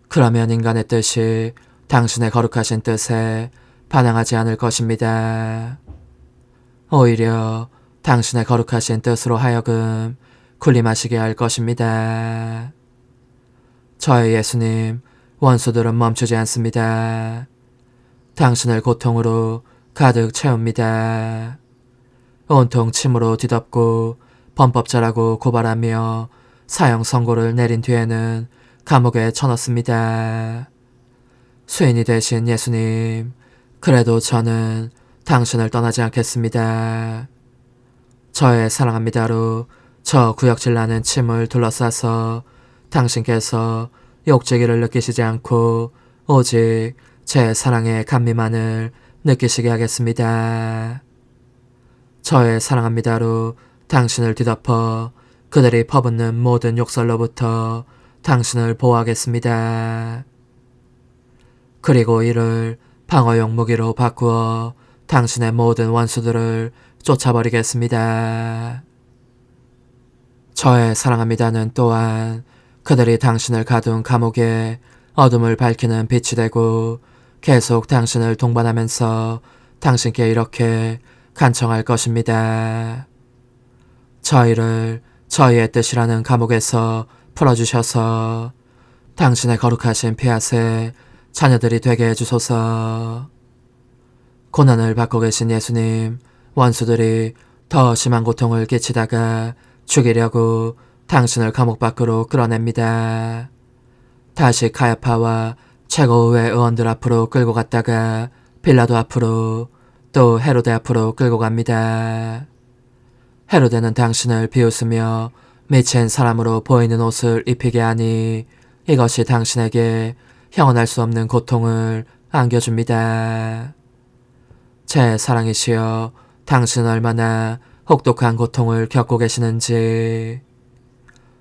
Speaker 1: 그러면 인간의 뜻이 당신의 거룩하신 뜻에 반항하지 않을 것입니다. 오히려 당신의 거룩하신 뜻으로 하여금 군림하시게 할 것입니다. 저의 예수님, 원수들은 멈추지 않습니다. 당신을 고통으로 가득 채웁니다. 온통 침으로 뒤덮고 범법자라고 고발하며 사형 선고를 내린 뒤에는 감옥에 쳐넣습니다. 수인이 되신 예수님, 그래도 저는 당신을 떠나지 않겠습니다. 저의 사랑합니다로 저 구역질 나는 침을 둘러싸서 당신께서 욕제기를 느끼시지 않고 오직 제 사랑의 감미만을 느끼시게 하겠습니다. 저의 사랑합니다로 당신을 뒤덮어 그들이 퍼붓는 모든 욕설로부터 당신을 보호하겠습니다. 그리고 이를 방어용 무기로 바꾸어 당신의 모든 원수들을 쫓아버리겠습니다. 저의 사랑합니다는 또한 그들이 당신을 가둔 감옥에 어둠을 밝히는 빛이 되고 계속 당신을 동반하면서 당신께 이렇게 간청할 것입니다. 저희를 저희의 뜻이라는 감옥에서 풀어주셔서 당신의 거룩하신 피앗의 자녀들이 되게 해주소서. 고난을 받고 계신 예수님, 원수들이 더 심한 고통을 끼치다가 죽이려고 당신을 감옥 밖으로 끌어냅니다. 다시 카야파와 최고의회 의원들 앞으로 끌고 갔다가 빌라도 앞으로 또 헤로데 앞으로 끌고 갑니다. 헤로데는 당신을 비웃으며 미친 사람으로 보이는 옷을 입히게 하니 이것이 당신에게 형언할 수 없는 고통을 안겨줍니다. 제 사랑이시여, 당신은 얼마나 혹독한 고통을 겪고 계시는지.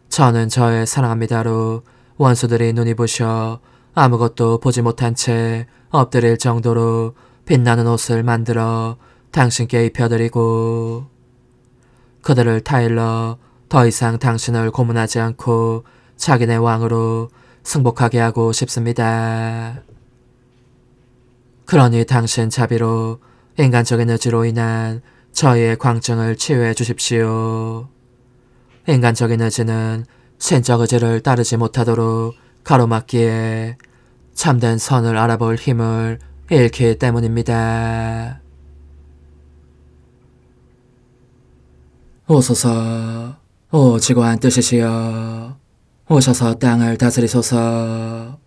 Speaker 1: 저는 저의 사랑합니다로 원수들이 눈이 부셔 아무것도 보지 못한 채 엎드릴 정도로 빛나는 옷을 만들어 당신께 입혀드리고 그들을 타일러 더 이상 당신을 고문하지 않고 자기네 왕으로 승복하게 하고 싶습니다. 그러니 당신 자비로 인간적인 의지로 인한 저희의 광증을 치유해 주십시오. 인간적인 의지는 신적 의지를 따르지 못하도록 가로막기에 참된 선을 알아볼 힘을 잃기 때문입니다. 오소서, 오 지고한 뜻이시여, 오셔서 땅을 다스리소서.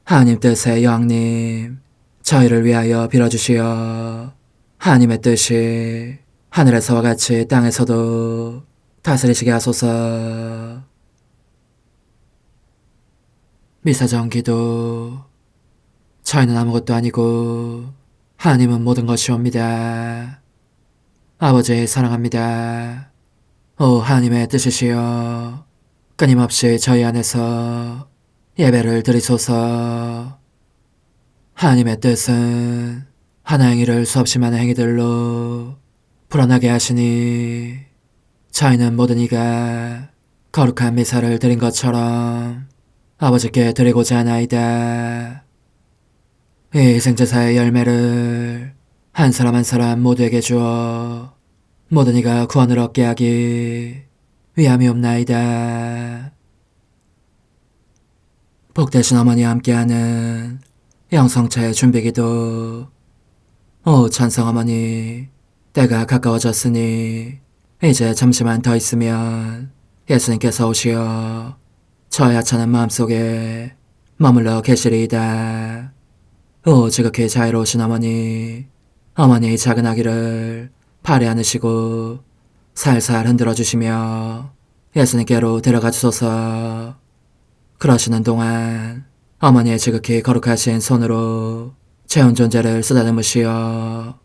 Speaker 1: 하나님 뜻의 여왕님, 저희를 위하여 빌어주시어. 하나님의 뜻이 하늘에서와 같이 땅에서도 다스리시게 하소서. 미사정 기도. 저희는 아무것도 아니고 하나님은 모든 것이옵니다. 아버지 사랑합니다. 오 하나님의 뜻이시여, 끊임없이 저희 안에서 예배를 드리소서. 하나님의 뜻은 하나의 일을 수없이 많은 행위들로 불어나게 하시니 저희는 모든 이가 거룩한 미사를 드린 것처럼 아버지께 드리고자 하나이다. 이 희생제사의 열매를 한 사람 한 사람 모두에게 주어 모든 이가 구원을 얻게 하기 위함이옵나이다. 복되신 어머니와 함께하는 영성차의 준비기도. 오 찬성 어머니, 때가 가까워졌으니 이제 잠시만 더 있으면 예수님께서 오시어 저의 하찮은 마음속에 머물러 계시리이다. 오 지극히 자유로우신 어머니, 어머니의 작은 아기를 팔에 안으시고 살살 흔들어 주시며 예수님께로 데려가 주소서. 그러시는 동안 어머니의 지극히 거룩하신 손으로 제 온 존재를 쓰다듬으시어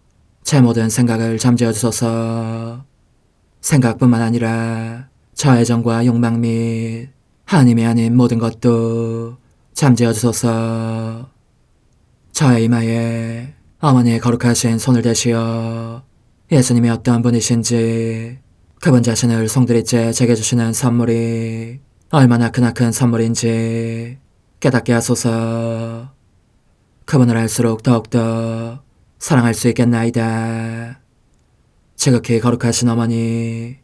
Speaker 1: 제 모든 생각을 잠재워 주소서. 생각뿐만 아니라 저의 정과 욕망 및 하나님이 아닌 모든 것도 잠재워 주소서. 저의 이마에 어머니의 거룩하신 손을 대시어 예수님이 어떤 분이신지, 그분 자신을 송두리째 제게 주시는 선물이 얼마나 크나큰 선물인지 깨닫게 하소서. 그분을 알수록 더욱더 사랑할 수 있겠나이다. 지극히 거룩하신 어머니,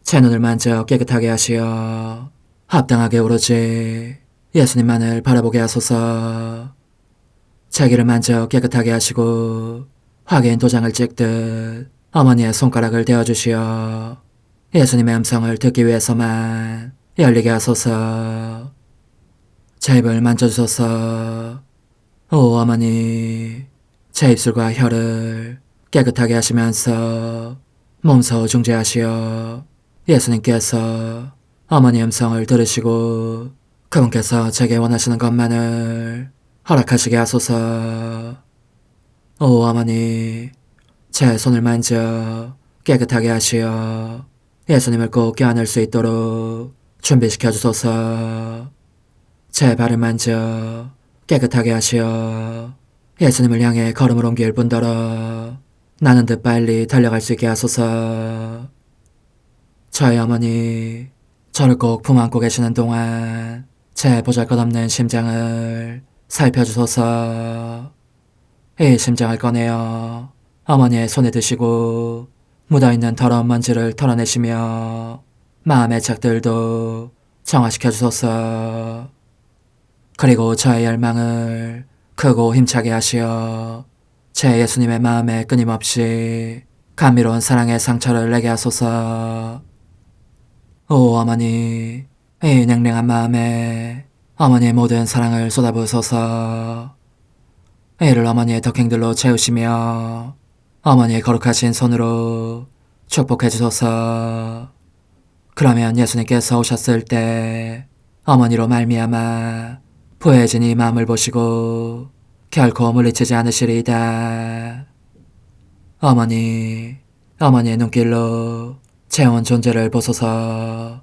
Speaker 1: 제 눈을 만져 깨끗하게 하시어 합당하게 오로지 예수님만을 바라보게 하소서. 제 귀를 만져 깨끗하게 하시고 확인 도장을 찍듯 어머니의 손가락을 대어주시어 예수님의 음성을 듣기 위해서만 열리게 하소서. 제 입을 만져주소서. 오 어머니, 제 입술과 혀를 깨끗하게 하시면서 몸소 중재하시어 예수님께서 어머니 음성을 들으시고 그분께서 제게 원하시는 것만을 허락하시게 하소서. 오 어머니, 제 손을 만져 깨끗하게 하시어 예수님을 꼭 껴안을 수 있도록 준비시켜 주소서. 제 발을 만져 깨끗하게 하시어 예수님을 향해 걸음을 옮길 뿐더러 나는 듯 빨리 달려갈 수 있게 하소서. 저희 어머니, 저를 꼭 품 안고 계시는 동안 제 보잘것없는 심장을 살펴주소서. 이 심장을 꺼내어 어머니의 손에 드시고 묻어있는 더러운 먼지를 털어내시며 마음의 착들도 정화시켜 주소서. 그리고 저의 열망을 크고 힘차게 하시어 제 예수님의 마음에 끊임없이 감미로운 사랑의 상처를 내게 하소서. 오 어머니, 이 냉랭한 마음에 어머니의 모든 사랑을 쏟아부으소서. 이를 어머니의 덕행들로 채우시며 어머니의 거룩하신 손으로 축복해 주소서. 그러면 예수님께서 오셨을 때 어머니로 말미암아 부해진 이 마음을 보시고 결코 물리치지 않으시리이다. 어머니, 어머니의 눈길로 제 온 존재를 보소서.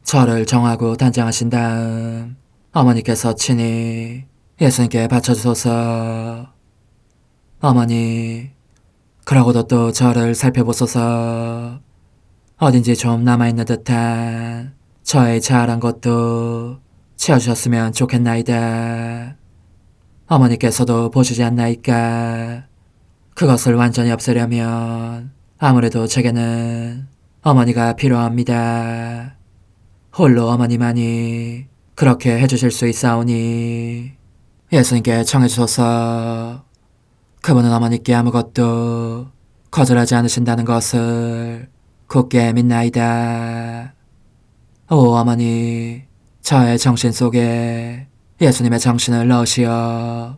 Speaker 1: 저를 정하고 단장하신 다음 어머니께서 친히 예수님께 바쳐주소서. 어머니, 그러고도 또 저를 살펴보소서. 어딘지 좀 남아있는 듯한 저의 자아란 것도 채워주셨으면 좋겠나이다. 어머니께서도 보시지 않나이까? 그것을 완전히 없애려면 아무래도 제게는 어머니가 필요합니다. 홀로 어머니만이 그렇게 해주실 수 있사오니 예수님께 청해주소서. 그분은 어머니께 아무것도 거절하지 않으신다는 것을 굳게 믿나이다. 오 어머니, 저의 정신 속에 예수님의 정신을 넣으시어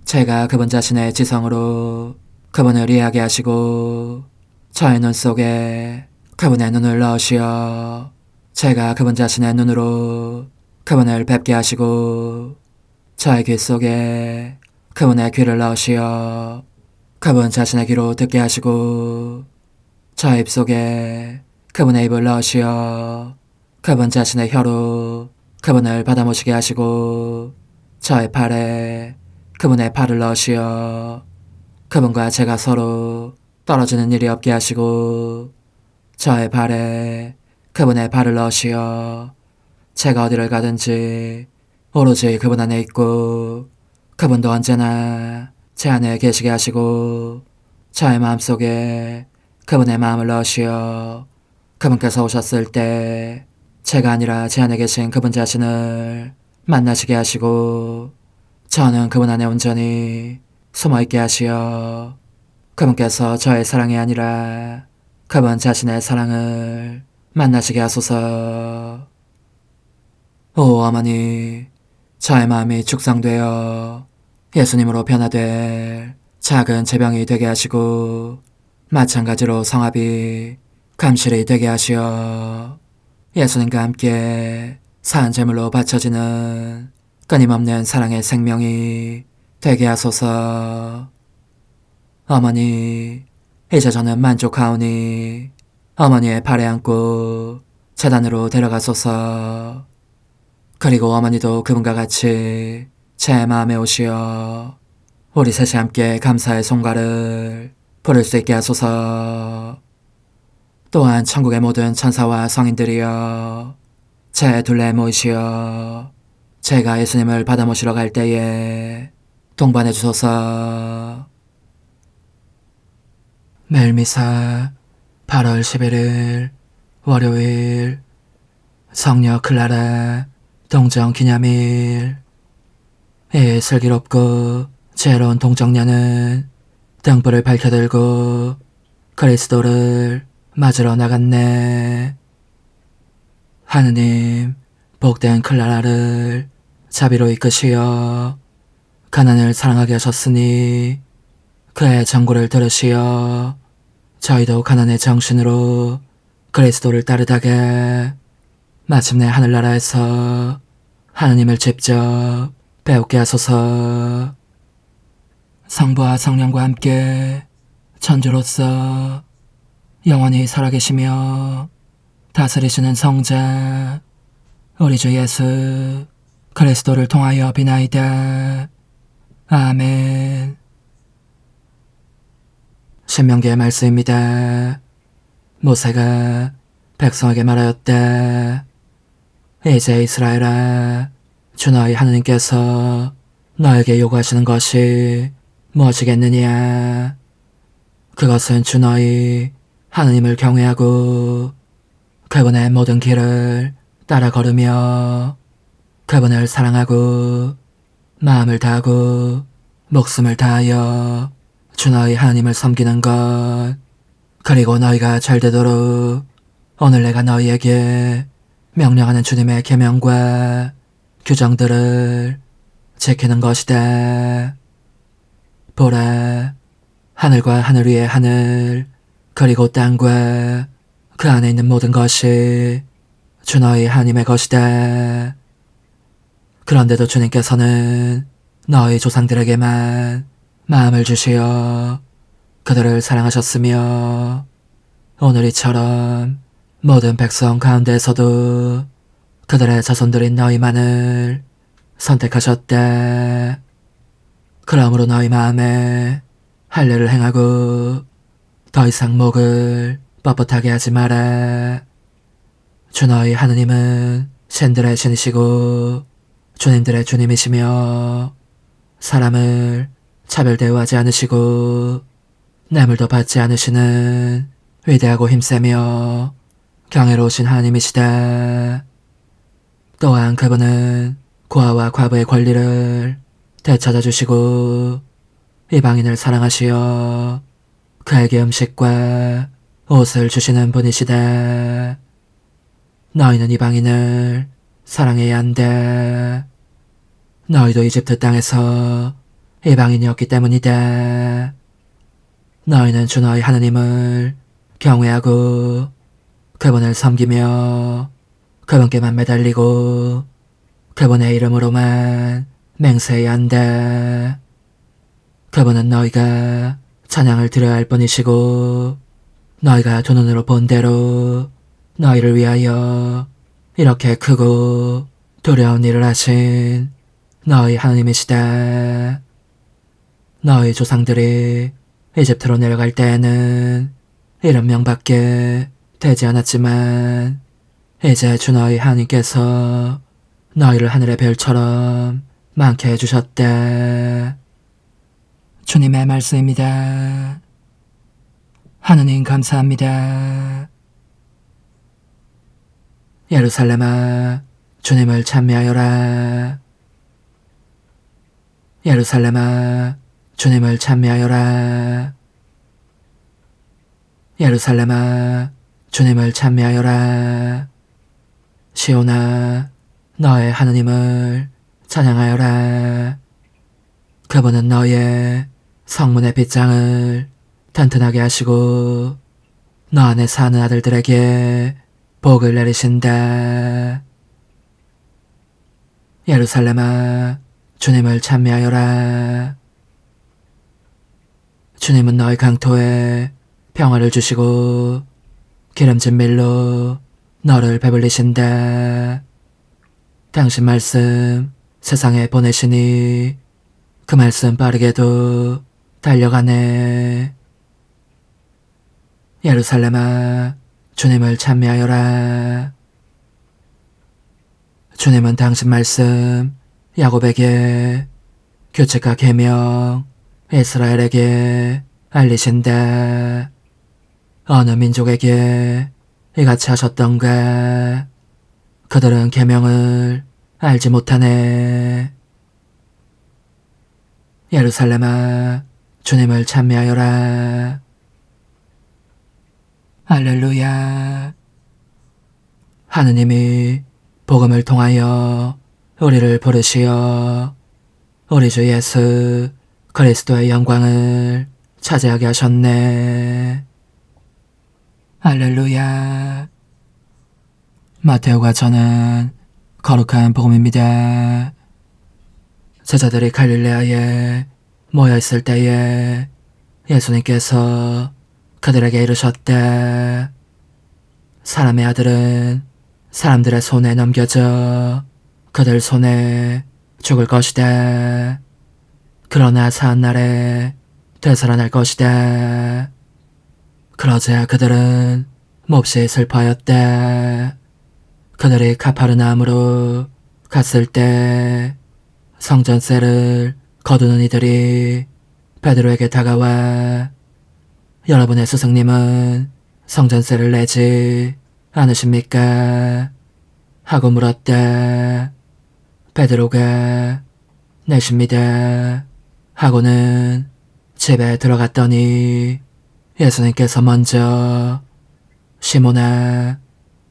Speaker 1: 제가 그분 자신의 지성으로 그분을 이해하게 하시고 저의 눈 속에 그분의 눈을 넣으시어 제가 그분 자신의 눈으로 그분을 뵙게 하시고 저의 귀 속에 그분의 귀를 넣으시어 그분 자신의 귀로 듣게 하시고 저의 입 속에 그분의 입을 넣으시어 그분 자신의 혀로 그분을 받아모시게 하시고 저의 팔에 그분의 팔을 넣으시어 그분과 제가 서로 떨어지는 일이 없게 하시고 저의 발에 그분의 발을 넣으시어 제가 어디를 가든지 오로지 그분 안에 있고 그분도 언제나 제 안에 계시게 하시고 저의 마음속에 그분의 마음을 넣으시어 그분께서 오셨을 때 제가 아니라 제 안에 계신 그분 자신을 만나시게 하시고 저는 그분 안에 온전히 숨어있게 하시어 그분께서 저의 사랑이 아니라 그분 자신의 사랑을 만나시게 하소서. 오 어머니, 저의 마음이 축성되어 예수님으로 변화될 작은 제병이 되게 하시고 마찬가지로 성합이 감실이 되게 하시어 예수님과 함께 산 제물로 바쳐지는 끊임없는 사랑의 생명이 되게 하소서. 어머니, 이제 저는 만족하오니 어머니의 발에 안고 제단으로 데려가소서. 그리고 어머니도 그분과 같이 제 마음에 오시어 우리 셋이 함께 감사의 송가를 부를 수 있게 하소서. 또한 천국의 모든 천사와 성인들이여 제 둘레에 모이시어 제가 예수님을 받아 모시러 갈 때에 동반해 주소서. 매일미사 8월 11일 월요일 성녀 클라라 동정 기념일. 이 슬기롭고 지혜로운 동정녀는 등불을 밝혀들고 그리스도를 맞으러 나갔네. 하느님, 복된 클라라를 자비로 이끄시어 가난을 사랑하게 하셨으니 그의 전구를 들으시어 저희도 가난의 정신으로 그리스도를 따르다가 마침내 하늘나라에서 하느님을 직접 배우게 하소서. 성부와 성령과 함께 천주로서 영원히 살아계시며 다스리시는 성자 우리 주 예수 그리스도를 통하여 비나이다. 아멘. 신명기의 말씀입니다. 모세가 백성에게 말하였다. 이제 이스라엘아, 주 너희 하느님께서 너에게 요구하시는 것이 무엇이겠느냐? 그것은 주 너희 하느님을 경외하고 그분의 모든 길을 따라 걸으며 그분을 사랑하고 마음을 다하고 목숨을 다하여 주 너희 하느님을 섬기는 것. 그리고 너희가 잘되도록 오늘 내가 너희에게 명령하는 주님의 계명과 규정들을 지키는 것이다. 보라, 하늘과 하늘 위의 하늘, 그리고 땅과 그 안에 있는 모든 것이 주 너희 하나님의 것이다. 그런데도 주님께서는 너희 조상들에게만 마음을 주시어 그들을 사랑하셨으며 오늘 이처럼 모든 백성 가운데에서도 그들의 자손들인 너희만을 선택하셨다. 그러므로 너희 마음에 할례를 행하고 더 이상 목을 뻣뻣하게 하지 마라. 주 너희 하느님은 신들의 신이시고 주님들의 주님이시며 사람을 차별 대우하지 않으시고 뇌물도 받지 않으시는 위대하고 힘세며 경애로우신 하나님이시다. 또한 그분은 고아와 과부의 권리를 되찾아 주시고 이방인을 사랑하시어 그에게 음식과 옷을 주시는 분이시다. 너희는 이방인을 사랑해야 한다. 너희도 이집트 땅에서 이방인이었기 때문이다. 너희는 주 너희 하느님을 경외하고 그분을 섬기며 그분께만 매달리고 그분의 이름으로만 맹세해야 한다. 그분은 너희가 찬양을 드려야 할 뿐이시고 너희가 두 눈으로 본 대로 너희를 위하여 이렇게 크고 두려운 일을 하신 너희 하나님이시다. 너희 조상들이 이집트로 내려갈 때에는 이런 명밖에 되지 않았지만 이제 주 너희 하나님께서 너희를 하늘의 별처럼 많게 해주셨다. 주님의 말씀입니다. 하느님 감사합니다. 예루살렘아, 주님을 찬미하여라. 예루살렘아, 주님을 찬미하여라. 예루살렘아, 주님을 찬미하여라. 시온아, 너의 하느님을 찬양하여라. 그분은 너의 성문의 빗장을 튼튼하게 하시고 너 안에 사는 아들들에게 복을 내리신다. 예루살렘아, 주님을 찬미하여라. 주님은 너희 강토에 평화를 주시고 기름진 밀로 너를 배불리신다. 당신 말씀 세상에 보내시니 그 말씀 빠르게도 달려가네. 예루살렘아, 주님을 찬미하여라. 주님은 당신 말씀 야곱에게 규칙과 계명 이스라엘에게 알리신다. 어느 민족에게 이같이 하셨던가? 그들은 계명을 알지 못하네. 예루살렘아, 주님을 찬미하여라. 할렐루야. 하느님이 복음을 통하여 우리를 부르시어 우리 주 예수 그리스도의 영광을 차지하게 하셨네. 할렐루야. 마테오가 전한 거룩한 복음입니다. 제자들이 갈릴레아에 모여 있을 때에 예수님께서 그들에게 이르셨대. 사람의 아들은 사람들의 손에 넘겨져 그들 손에 죽을 것이다. 그러나 사한날에 되살아날 것이다. 그러자 그들은 몹시 슬퍼하였다. 그들이 가파르나움으로 갔을 때 성전세를 거두는 이들이 베드로에게 다가와 여러분의 스승님은 성전세를 내지 않으십니까? 하고 물었다. 베드로가 내십니다. 하고는 집에 들어갔더니 예수님께서 먼저 시몬아,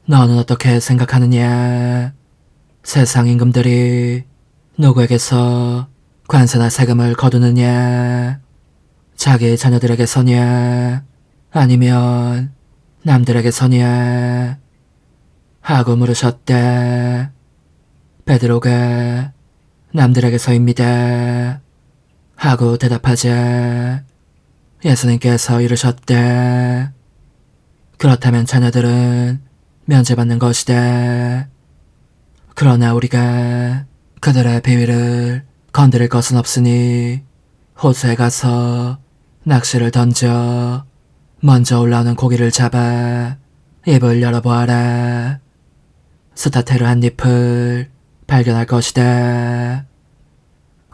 Speaker 1: 너는 어떻게 생각하느냐? 세상 임금들이 누구에게서 관세나 세금을 거두느냐? 자기 자녀들에게서냐? 아니면 남들에게서냐? 하고 물으셨다. 베드로가 남들에게서입니다. 하고 대답하자 예수님께서 이르셨다. 그렇다면 자녀들은 면제받는 것이다. 그러나 우리가 그들의 비위를 건드릴 것은 없으니 호수에 가서 낚시를 던져 먼저 올라오는 고기를 잡아 입을 열어보아라. 스타테르 한 잎을 발견할 것이다.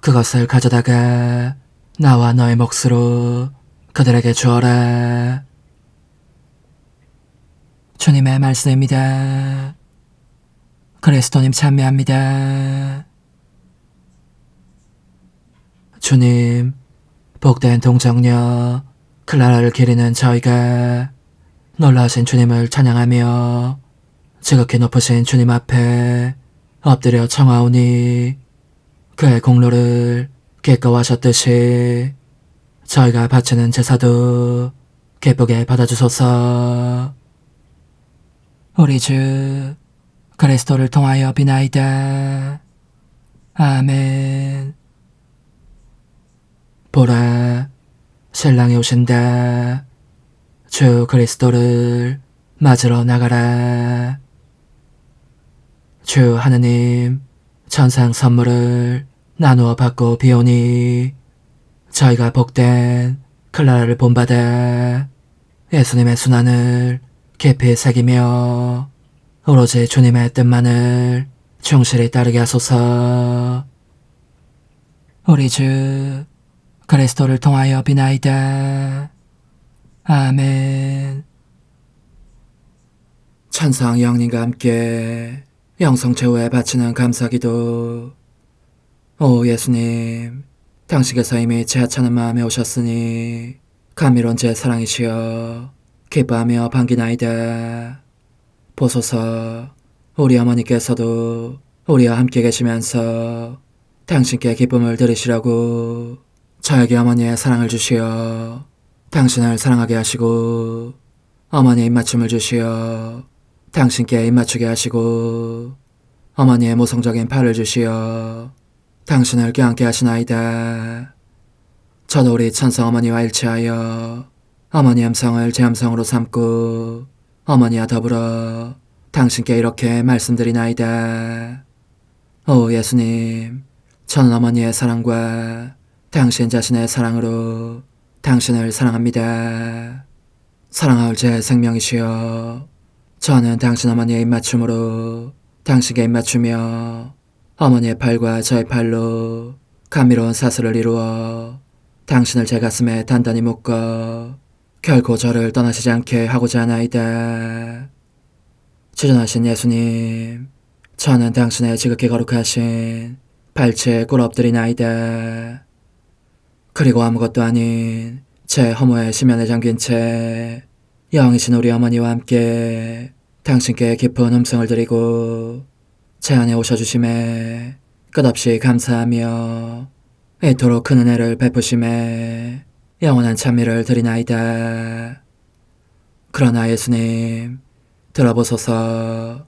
Speaker 1: 그것을 가져다가 나와 너의 몫으로 그들에게 주어라. 주님의 말씀입니다. 그리스도님 찬미합니다. 주님, 복된 동정녀 클라라를 기리는 저희가 놀라우신 주님을 찬양하며 지극히 높으신 주님 앞에 엎드려 청하오니 그의 공로를 기꺼워하셨듯이 저희가 바치는 제사도 기쁘게 받아주소서. 우리 주 그리스도를 통하여 비나이다. 아멘. 보라, 신랑이 오신다. 주 그리스도를 맞으러 나가라. 주 하느님, 천상 선물을 나누어 받고 비오니 저희가 복된 클라라를 본받아 예수님의 순환을 깊이 새기며 오로지 주님의 뜻만을 충실히 따르게 하소서. 우리 주 그리스도를 통하여 비나이다. 아멘. 천상 영님과 함께 영성 최후에 바치는 감사기도. 오 예수님, 당신께서 이미 제 하찮은 마음에 오셨으니 감미로운 제 사랑이시여 기뻐하며 반기나이다. 보소서, 우리 어머니께서도 우리와 함께 계시면서 당신께 기쁨을 드리시라고 저에게 어머니의 사랑을 주시어 당신을 사랑하게 하시고 어머니의 입맞춤을 주시어 당신께 입맞추게 하시고 어머니의 모성적인 팔을 주시어 당신을 껴안게 하시나이다. 저도 우리 천성 어머니와 일치하여 어머니 음성을 제 음성으로 삼고 어머니와 더불어 당신께 이렇게 말씀드리나이다. 오 예수님, 저는 어머니의 사랑과 당신 자신의 사랑으로 당신을 사랑합니다. 사랑하올 제 생명이시여, 저는 당신 어머니의 입맞춤으로 당신께 입맞추며 어머니의 팔과 저의 팔로 감미로운 사슬을 이루어 당신을 제 가슴에 단단히 묶어 결코 저를 떠나시지 않게 하고자 하나이다. 주전하신 예수님, 저는 당신의 지극히 거룩하신 발치에 꿇어 엎드리나이다. 그리고 아무것도 아닌 제 허무의 심연에 잠긴 채 영이신 우리 어머니와 함께 당신께 깊은 음성을 드리고 제 안에 오셔주심에 끝없이 감사하며 이토록 큰 은혜를 베푸심에 영원한 찬미를 드리나이다. 그러나 예수님, 들어보소서.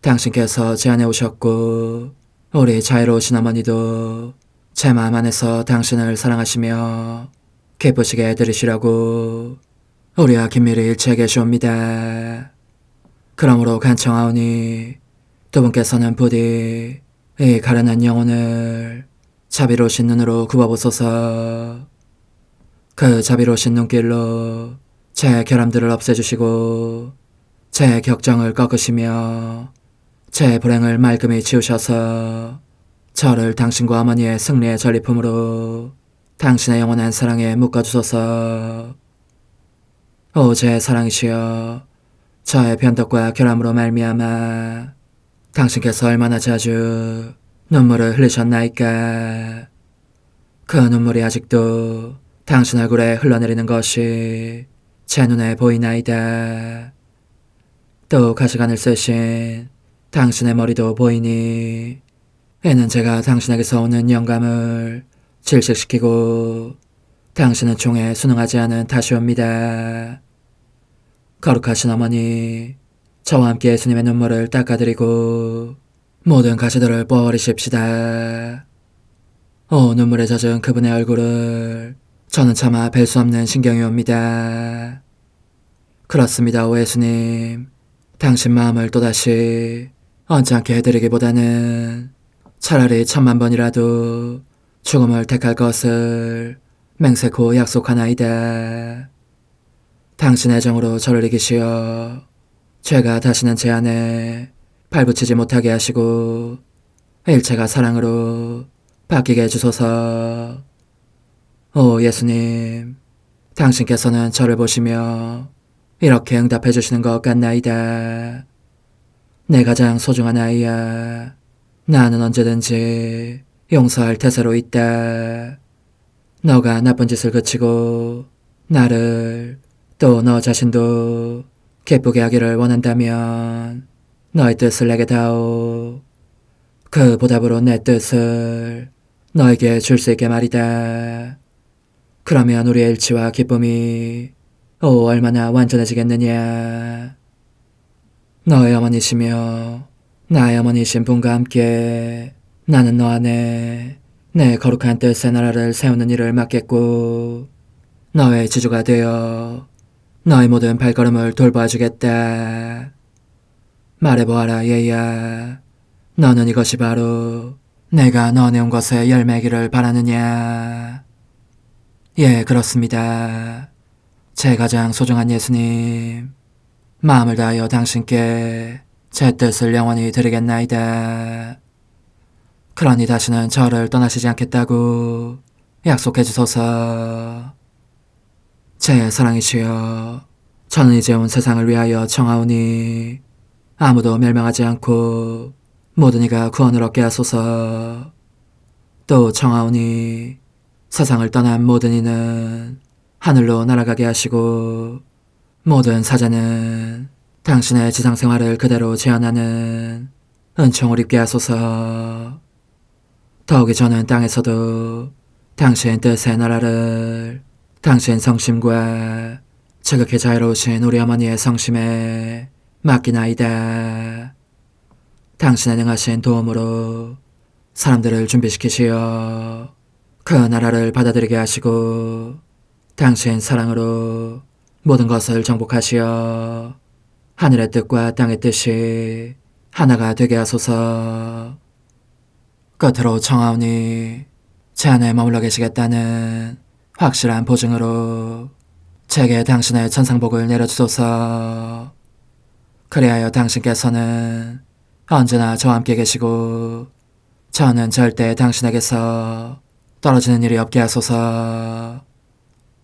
Speaker 1: 당신께서 제 안에 오셨고 우리 자애로우신 어머니도 제 마음 안에서 당신을 사랑하시며 기쁘시게 들으시라고 우리와 긴밀히 일치해 계시옵니다. 그러므로 간청하오니 두 분께서는 부디 이 가련한 영혼을 자비로우신 눈으로 굽어보소서. 그 자비로우신 눈길로 제 결함들을 없애주시고 제 격정을 꺾으시며 제 불행을 말끔히 지우셔서 저를 당신과 어머니의 승리의 전리품으로 당신의 영원한 사랑에 묶어주소서. 오 제 사랑이시여, 저의 변덕과 결함으로 말미암아 당신께서 얼마나 자주 눈물을 흘리셨나이까. 그 눈물이 아직도 당신 얼굴에 흘러내리는 것이 제 눈에 보이나이다. 또 가시관을 쓰신 당신의 머리도 보이니 이는 제가 당신에게서 오는 영감을 질식시키고 당신은 종에 순응하지 않은 탓이옵니다. 거룩하신 어머니, 저와 함께 예수님의 눈물을 닦아드리고 모든 가시들을 뽑아버리십시다. 오 눈물에 젖은 그분의 얼굴을 저는 차마 뵐 수 없는 신경이 옵니다. 그렇습니다, 오 예수님. 당신 마음을 또다시 언짢게 해드리기보다는 차라리 1000,000번이라도 죽음을 택할 것을 맹세코 약속하나이다. 당신의 정으로 저를 이기시어 죄가 다시는 제 안에 발붙이지 못하게 하시고 일체가 사랑으로 바뀌게 해주소서. 오 예수님, 당신께서는 저를 보시며 이렇게 응답해 주시는 것 같나이다. 내 가장 소중한 아이야, 나는 언제든지 용서할 태세로 있다. 너가 나쁜 짓을 그치고 나를 또 너 자신도 기쁘게 하기를 원한다면 너의 뜻을 내게 다오. 그 보답으로 내 뜻을 너에게 줄 수 있게 말이다. 그러면 우리의 일치와 기쁨이 얼마나 완전해지겠느냐. 너의 어머니시며 나의 어머니신 분과 함께 나는 너 안에 내 거룩한 뜻의 나라를 세우는 일을 맡겠고 너의 지주가 되어 너의 모든 발걸음을 돌봐주겠다. 말해보아라 얘야, 너는 이것이 바로 내가 너네 온 것에 열매기를 바라느냐. 예, 그렇습니다. 제 가장 소중한 예수님, 마음을 다하여 당신께 제 뜻을 영원히 드리겠나이다. 그러니 다시는 저를 떠나시지 않겠다고 약속해 주소서. 제 사랑이시여, 저는 이제 온 세상을 위하여 청하오니 아무도 멸망하지 않고 모든 이가 구원을 얻게 하소서. 또 청하오니 세상을 떠난 모든 이는 하늘로 날아가게 하시고 모든 사자는 당신의 지상생활을 그대로 재현하는 은총을 입게 하소서. 더욱이 저는 땅에서도 당신 뜻의 나라를 당신 성심과 지극히 자유로우신 우리 어머니의 성심에 맡기나이다. 당신의 능하신 도움으로 사람들을 준비시키시어 그 나라를 받아들이게 하시고 당신 사랑으로 모든 것을 정복하시어 하늘의 뜻과 땅의 뜻이 하나가 되게 하소서. 끝으로 청하오니 제 안에 머물러 계시겠다는 확실한 보증으로 제게 당신의 천상복을 내려주소서. 그리하여 당신께서는 언제나 저와 함께 계시고 저는 절대 당신에게서 떨어지는 일이 없게 하소서.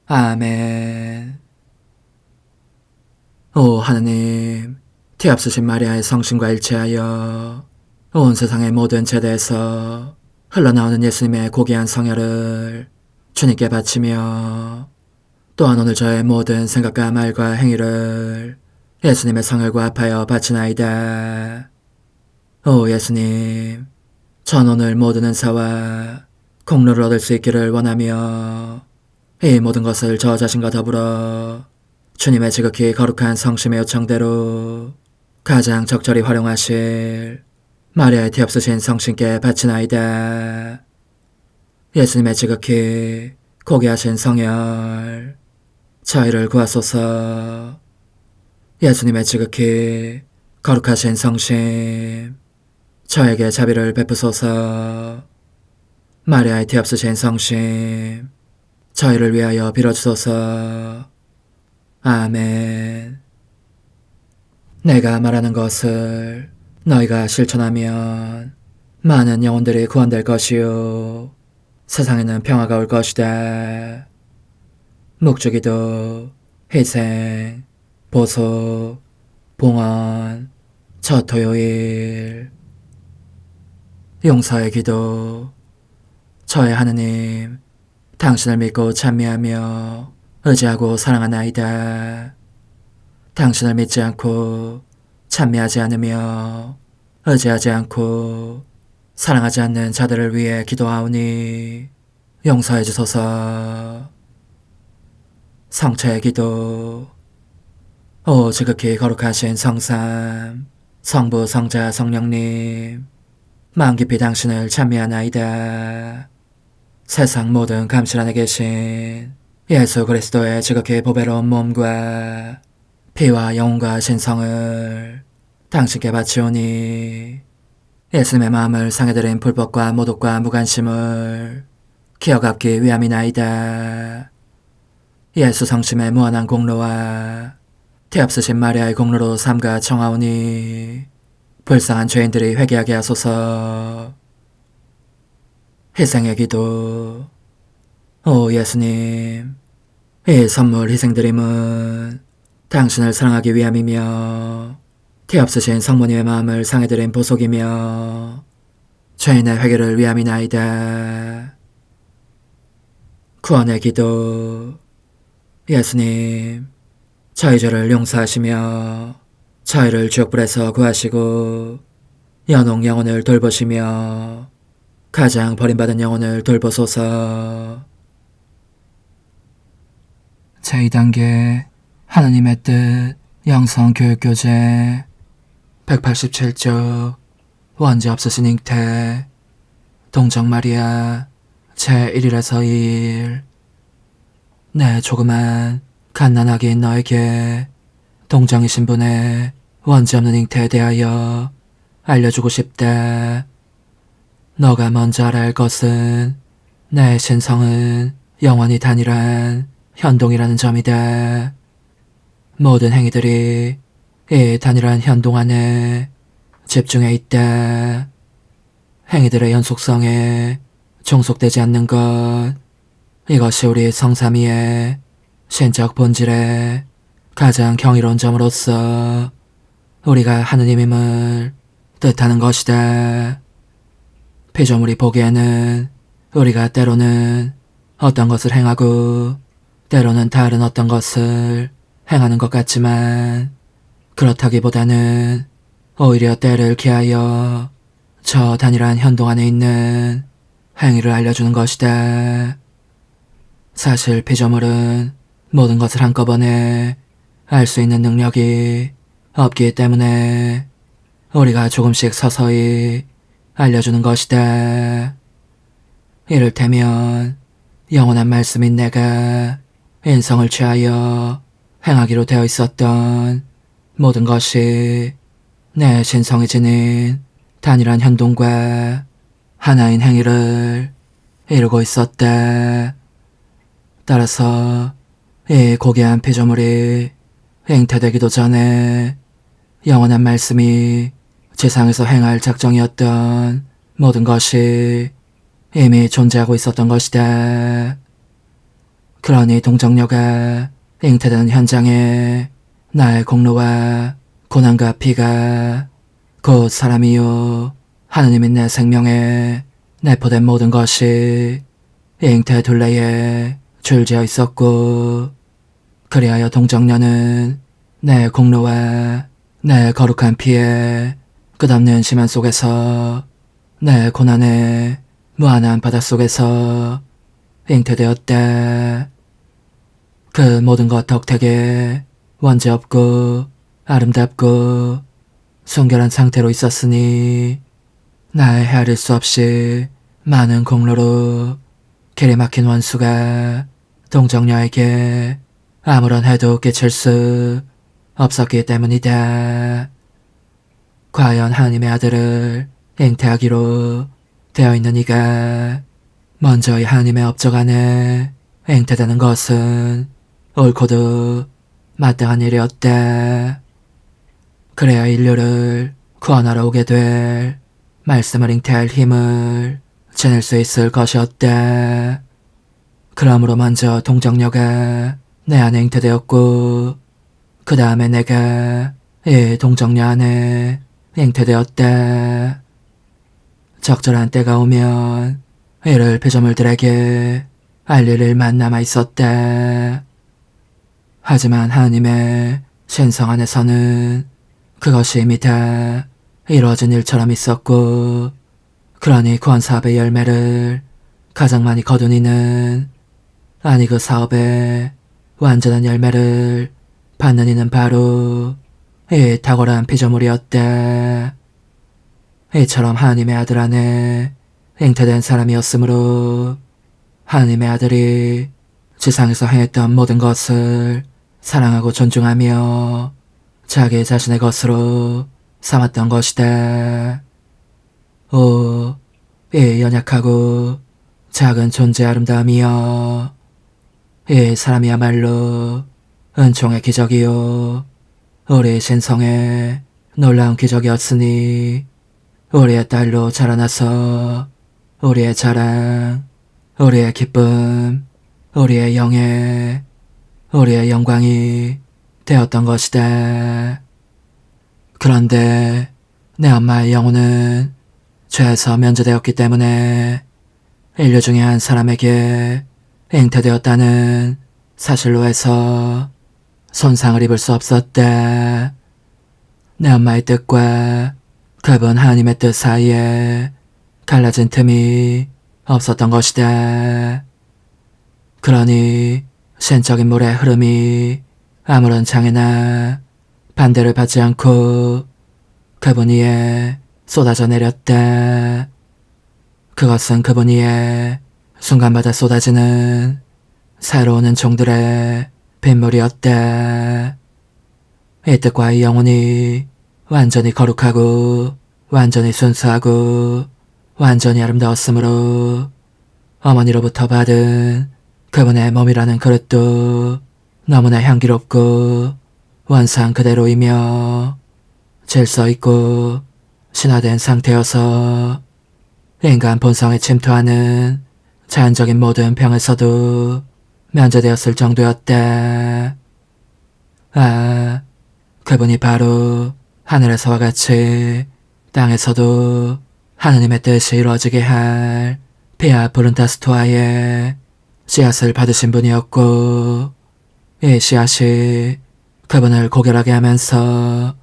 Speaker 1: 아멘. 오 하느님, 티없으신 마리아의 성심과 일치하여 온 세상의 모든 제대에서 흘러나오는 예수님의 고귀한 성혈을 주님께 바치며 또한 오늘 저의 모든 생각과 말과 행위를 예수님의 성혈과 합하여 바치나이다. 오 예수님, 전 오늘 모든 은사와 공로를 얻을 수 있기를 원하며 이 모든 것을 저 자신과 더불어 주님의 지극히 거룩한 성심의 요청대로 가장 적절히 활용하실 마리아의 티 없으신 성신께 바치나이다. 예수님의 지극히 고귀하신 성혈, 저희를 구하소서. 예수님의 지극히 거룩하신 성심, 저에게 자비를 베푸소서. 마리아의 티 없으신 성심, 저희를 위하여 빌어주소서. 아멘. 내가 말하는 것을 너희가 실천하면 많은 영혼들이 구원될 것이요 세상에는 평화가 올 것이다. 묵주기도, 희생, 보속, 봉헌, 첫 토요일. 용서의 기도. 저의 하느님, 당신을 믿고 찬미하며 의지하고 사랑하나이다. 당신을 믿지 않고 찬미하지 않으며 의지하지 않고 사랑하지 않는 자들을 위해 기도하오니 용서해 주소서. 성체의 기도. 오 지극히 거룩하신 성삼, 성부, 성자, 성령님, 마음 깊이 당신을 찬미하나이다. 세상 모든 감실 안에 계신 예수 그리스도의 지극히 보배로운 몸과 피와 영혼과 신성을 당신께 바치오니 예수님의 마음을 상해드린 불법과 모독과 무관심을 기어갚기 위함이나이다. 예수 성심의 무한한 공로와 티 없으신 마리아의 공로로 삼가 청하오니 불쌍한 죄인들이 회개하게 하소서. 희생의 기도. 오 예수님, 이 선물 희생드림은 당신을 사랑하기 위함이며 티 없으신 성모님의 마음을 상해드린 보속이며 죄인의 회개를 위함이나이다. 구원의 기도. 예수님, 저희 죄를 용서하시며 저희를 지옥불에서 구하시고 연옥 영혼을 돌보시며 가장 버림받은 영혼을 돌보소서. 제2단계 하느님의 뜻 영성교육교재 187쪽 원죄 없으신 잉태 동정마리아 제1일에서 2일. 내 조그만 갓난아기인 너에게 동정이신 분의 원죄 없는 잉태에 대하여 알려주고 싶다. 너가 먼저 알아야 할 것은 내 신성은 영원히 단일한 현동이라는 점이다. 모든 행위들이 이 단일한 현동 안에 집중해 있다. 행위들의 연속성에 종속되지 않는 것, 이것이 우리 성삼위의 신적 본질의 가장 경이로운 점으로서 우리가 하느님임을 뜻하는 것이다. 피조물이 보기에는 우리가 때로는 어떤 것을 행하고 때로는 다른 어떤 것을 행하는 것 같지만 그렇다기보다는 오히려 때를 기하여 저 단일한 현동 안에 있는 행위를 알려주는 것이다. 사실 피조물은 모든 것을 한꺼번에 알 수 있는 능력이 없기 때문에 우리가 조금씩 서서히 알려주는 것이다. 이를테면 영원한 말씀인 내가 인성을 취하여 행하기로 되어 있었던 모든 것이 내 신성이 지닌 단일한 현동과 하나인 행위를 이루고 있었다. 따라서 이 고귀한 피조물이 잉태되기도 전에 영원한 말씀이 지상에서 행할 작정이었던 모든 것이 이미 존재하고 있었던 것이다. 그러니 동정녀가 잉태되는 현장에 나의 공로와 고난과 피가 곧 사람이요 하느님인 내 생명에 내포된 모든 것이 잉태 둘레에 줄지어 있었고, 그리하여 동정녀는 내 공로와 내 거룩한 피에 끝없는 심연 속에서 내 고난의 무한한 바닷속에서 잉태되었다. 그 모든 것 덕택에 원죄 없고 아름답고 순결한 상태로 있었으니 나의 헤아릴 수 없이 많은 공로로 길이 막힌 원수가 동정녀에게 아무런 해도 끼칠 수 없었기 때문이다. 과연 하나님의 아들을 잉태하기로 되어 있는 이가 먼저 이 하나님의 업적 안에 잉태되는 것은 옳고도 마땅한 일이었다. 그래야 인류를 구원하러 오게 될 말씀을 잉태할 힘을 지닐 수 있을 것이었다. 그러므로 먼저 동정녀가 내 안에 잉태되었고 그 다음에 내가 이 동정녀 안에 잉태되었다. 적절한 때가 오면 이를 피조물들에게 알릴 일만 남아있었다. 하지만 하나님의 신성 안에서는 그것이 이미 다 이루어진 일처럼 있었고, 그러니 구원 사업의 열매를 가장 많이 거둔 이는, 아니 그 사업의 완전한 열매를 받는 이는 바로 이 탁월한 피조물이었다. 이처럼 하나님의 아들 안에 잉태된 사람이었으므로 하나님의 아들이 지상에서 행했던 모든 것을 사랑하고 존중하며 자기 자신의 것으로 삼았던 것이다. 오, 이 연약하고 작은 존재의 아름다움이여, 이 사람이야말로 은총의 기적이요 우리 신성의 놀라운 기적이었으니 우리의 딸로 자라나서 우리의 자랑, 우리의 기쁨, 우리의 영예, 우리의 영광이 되었던 것이다. 그런데 내 엄마의 영혼은 죄에서 면제되었기 때문에 인류 중에 한 사람에게 잉태되었다는 사실로 해서 손상을 입을 수 없었다. 내 엄마의 뜻과 그분 하나님의 뜻 사이에 갈라진 틈이 없었던 것이다. 그러니 신적인 물의 흐름이 아무런 장애나 반대를 받지 않고 그분 위에 쏟아져 내렸다. 그것은 그분 위에 순간마다 쏟아지는 새로운 은총들의 빗물이었다. 이 뜻과 이 영혼이 완전히 거룩하고 완전히 순수하고 완전히 아름다웠으므로 어머니로부터 받은 그분의 몸이라는 그릇도 너무나 향기롭고 원상 그대로이며 질서있고 신화된 상태여서 인간 본성에 침투하는 자연적인 모든 병에서도 면제되었을 정도였다. 아, 그분이 바로 하늘에서와 같이 땅에서도 하느님의 뜻이 이루어지게 할 피아 브룬타스토아의 씨앗을 받으신 분이었고, 이 씨앗이 그분을 고결하게 하면서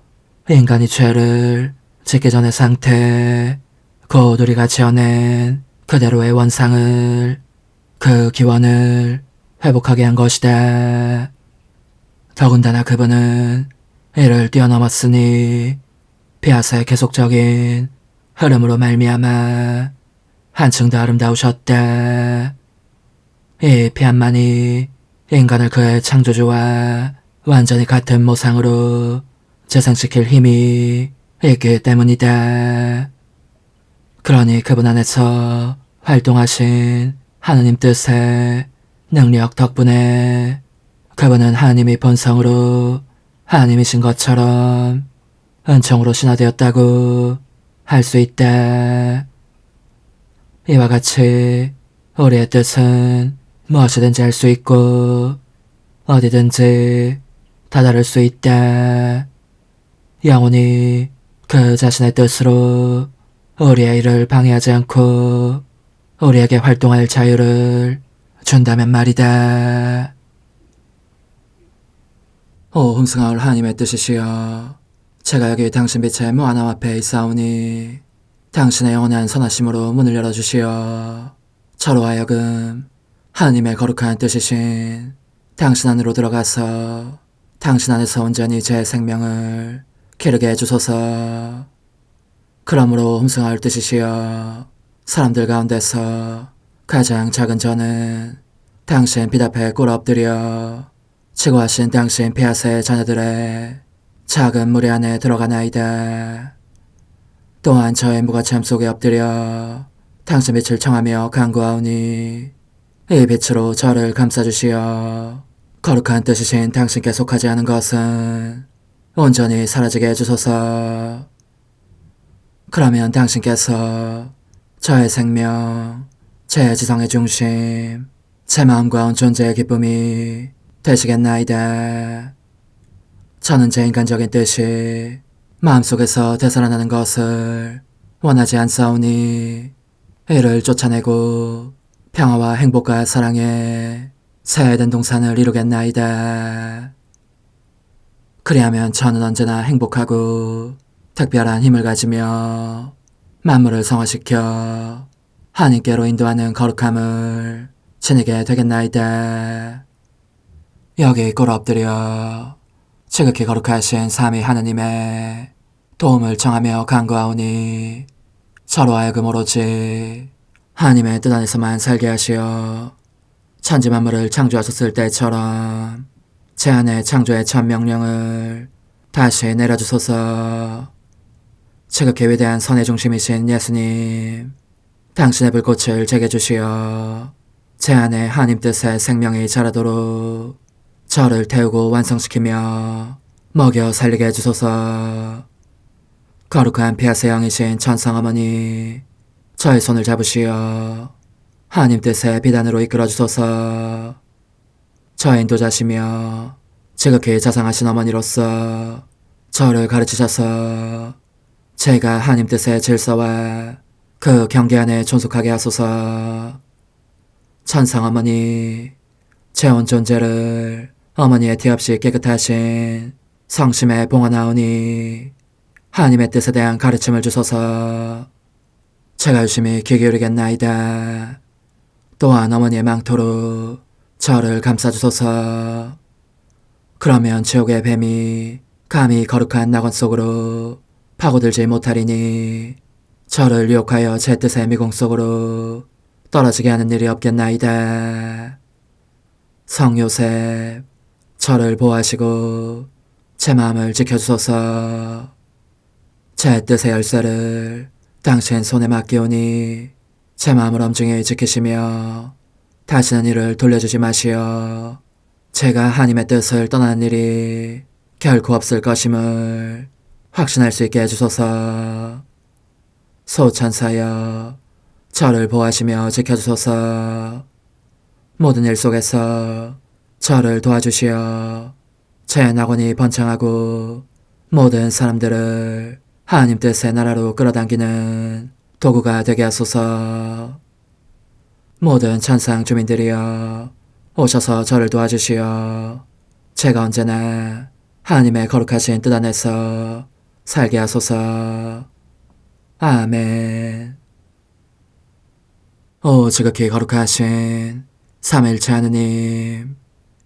Speaker 1: 인간이 죄를 짓기 전의 상태, 곧 우리가 지어낸 그대로의 원상을, 그 기원을 회복하게 한 것이다. 더군다나 그분은 이를 뛰어넘었으니 피아사의 계속적인 흐름으로 말미암아 한층 더 아름다우셨다. 이 피안만이 인간을 그의 창조주와 완전히 같은 모상으로 재생시킬 힘이 있기 때문이다. 그러니 그분 안에서 활동하신 하느님 뜻의 능력 덕분에 그분은 하느님이 본성으로 하느님이신 것처럼 은총으로 신화되었다고 할 수 있다. 이와 같이 우리의 뜻은 무엇이든지 할 수 있고 어디든지 다다를 수 있다. 영혼이 그 자신의 뜻으로 우리의 일을 방해하지 않고 우리에게 활동할 자유를 준다면 말이다. 오 흥승하올 하나님의 뜻이시여, 제가 여기 당신 빛의 무한함 앞에 있사오니 당신의 영원한 선하심으로 문을 열어주시어 저로 하여금 하나님의 거룩한 뜻이신 당신 안으로 들어가서 당신 안에서 온전히 제 생명을 기르게 해주소서. 그러므로 홈승할 뜻이시여 사람들 가운데서 가장 작은 저는 당신 빛 앞에 꿇어 엎드려 치고하신 당신 폐하세의 자녀들의 작은 무리 안에 들어가나이다. 또한 저의 무거참 속에 엎드려 당신 빛을 청하며 간구하오니 이 빛으로 저를 감싸주시어 거룩한 뜻이신 당신께 속하지 않은 것은 온전히 사라지게 해주소서. 그러면 당신께서 저의 생명, 제 지성의 중심, 제 마음과 온 존재의 기쁨이 되시겠나이다. 저는 제 인간적인 뜻이 마음속에서 되살아나는 것을 원하지 않사오니 이를 쫓아내고 평화와 행복과 사랑의 새 에덴 동산을 이루겠나이다. 그리하면 저는 언제나 행복하고 특별한 힘을 가지며 만물을 성화시켜 하나님께로 인도하는 거룩함을 지니게 되겠나이다. 여기 꿇어 엎드려 지극히 거룩하신 삼위 하느님의 도움을 청하며 간구하오니 저로 하여금 오로지 하나님의 뜻 안에서만 살게 하시어 천지 만물을 창조하셨을 때처럼 제 안에 창조의 첫 명령을 다시 내려주소서. 지극히 위대한 선의 중심이신 예수님, 당신의 불꽃을 제게 주시어 제 안에 하나님 뜻의 생명이 자라도록 저를 태우고 완성시키며 먹여 살리게 해주소서. 거룩한 피아세 영이신 천성어머니, 저의 손을 잡으시어 하나님 뜻의 비단으로 이끌어주소서. 저의 인도자시며 지극히 자상하신 어머니로서 저를 가르치셔서 제가 하나님 뜻의 질서와 그 경계 안에 존속하게 하소서. 천상어머니, 제 온 존재를 어머니의 티 없이 깨끗하신 성심에 봉헌하오니 하나님의 뜻에 대한 가르침을 주소서. 제가 열심히 귀 기울이겠나이다. 또한 어머니의 망토로 저를 감싸주소서. 그러면 지옥의 뱀이 감히 거룩한 낙원 속으로 파고들지 못하리니 저를 유혹하여 제 뜻의 미궁 속으로 떨어지게 하는 일이 없겠나이다. 성 요셉, 저를 보호하시고 제 마음을 지켜주소서. 제 뜻의 열쇠를 당신 손에 맡기오니 제 마음을 엄중히 지키시며 다시는 이를 돌려주지 마시어 제가 하나님의 뜻을 떠나는 일이 결코 없을 것임을 확신할 수 있게 해주소서. 소천사여, 저를 보호하시며 지켜주소서. 모든 일 속에서 저를 도와주시어 제 낙원이 번창하고 모든 사람들을 하나님 뜻의 나라로 끌어당기는 도구가 되게 하소서. 모든 천상 주민들이여 오셔서 저를 도와주시어 제가 언제나 하나님의 거룩하신 뜻 안에서 살게 하소서. 아멘. 오 지극히 거룩하신 삼위일체 하느님,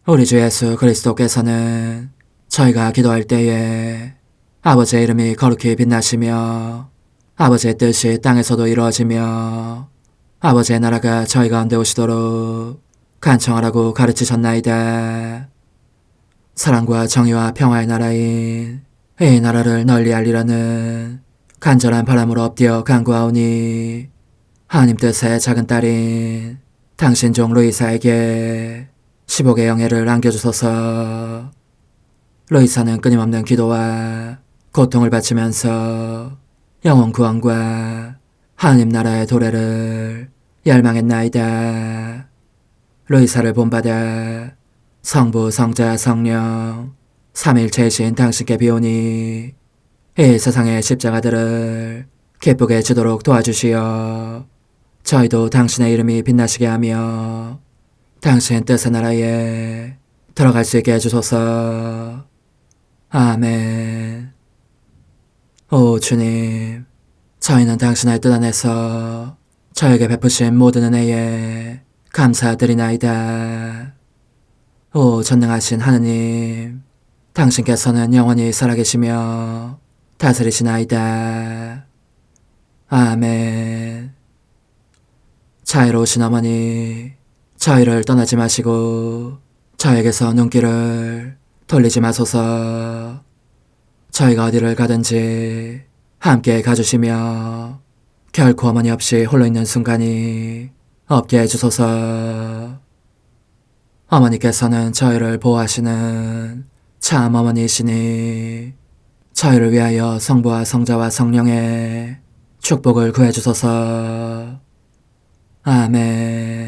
Speaker 1: 우리 주 예수 그리스도께서는 저희가 기도할 때에 아버지의 이름이 거룩히 빛나시며 아버지의 뜻이 땅에서도 이루어지며 아버지의 나라가 저희 가운데 오시도록 간청하라고 가르치셨나이다. 사랑과 정의와 평화의 나라인 이 나라를 널리 알리라는 간절한 바람으로 엎드려 간구하오니 하나님 뜻의 작은 딸인 당신 종 루이사에게 10억의 영예를 안겨주소서. 루이사는 끊임없는 기도와 고통을 바치면서 영혼 구원과 하나님 나라의 도래를 열망했나이다. 루이사를 본받아 성부, 성자, 성령 삼일체이신 당신께 비오니 이 세상의 십자가들을 기쁘게 지도록 도와주시어 저희도 당신의 이름이 빛나시게 하며 당신 뜻의 나라에 들어갈 수 있게 해주소서. 아멘. 오 주님, 저희는 당신의 뜻 안에서 저에게 베푸신 모든 은혜에 감사드리나이다. 오 전능하신 하느님, 당신께서는 영원히 살아계시며 다스리시나이다. 아멘. 자애로우신 어머니, 저희를 떠나지 마시고 저에게서 눈길을 돌리지 마소서. 저희가 어디를 가든지 함께 가주시며 결코 어머니 없이 홀로 있는 순간이 없게 해주소서. 어머니께서는 저희를 보호하시는 참 어머니이시니 저희를 위하여 성부와 성자와 성령의 축복을 구해주소서. 아멘.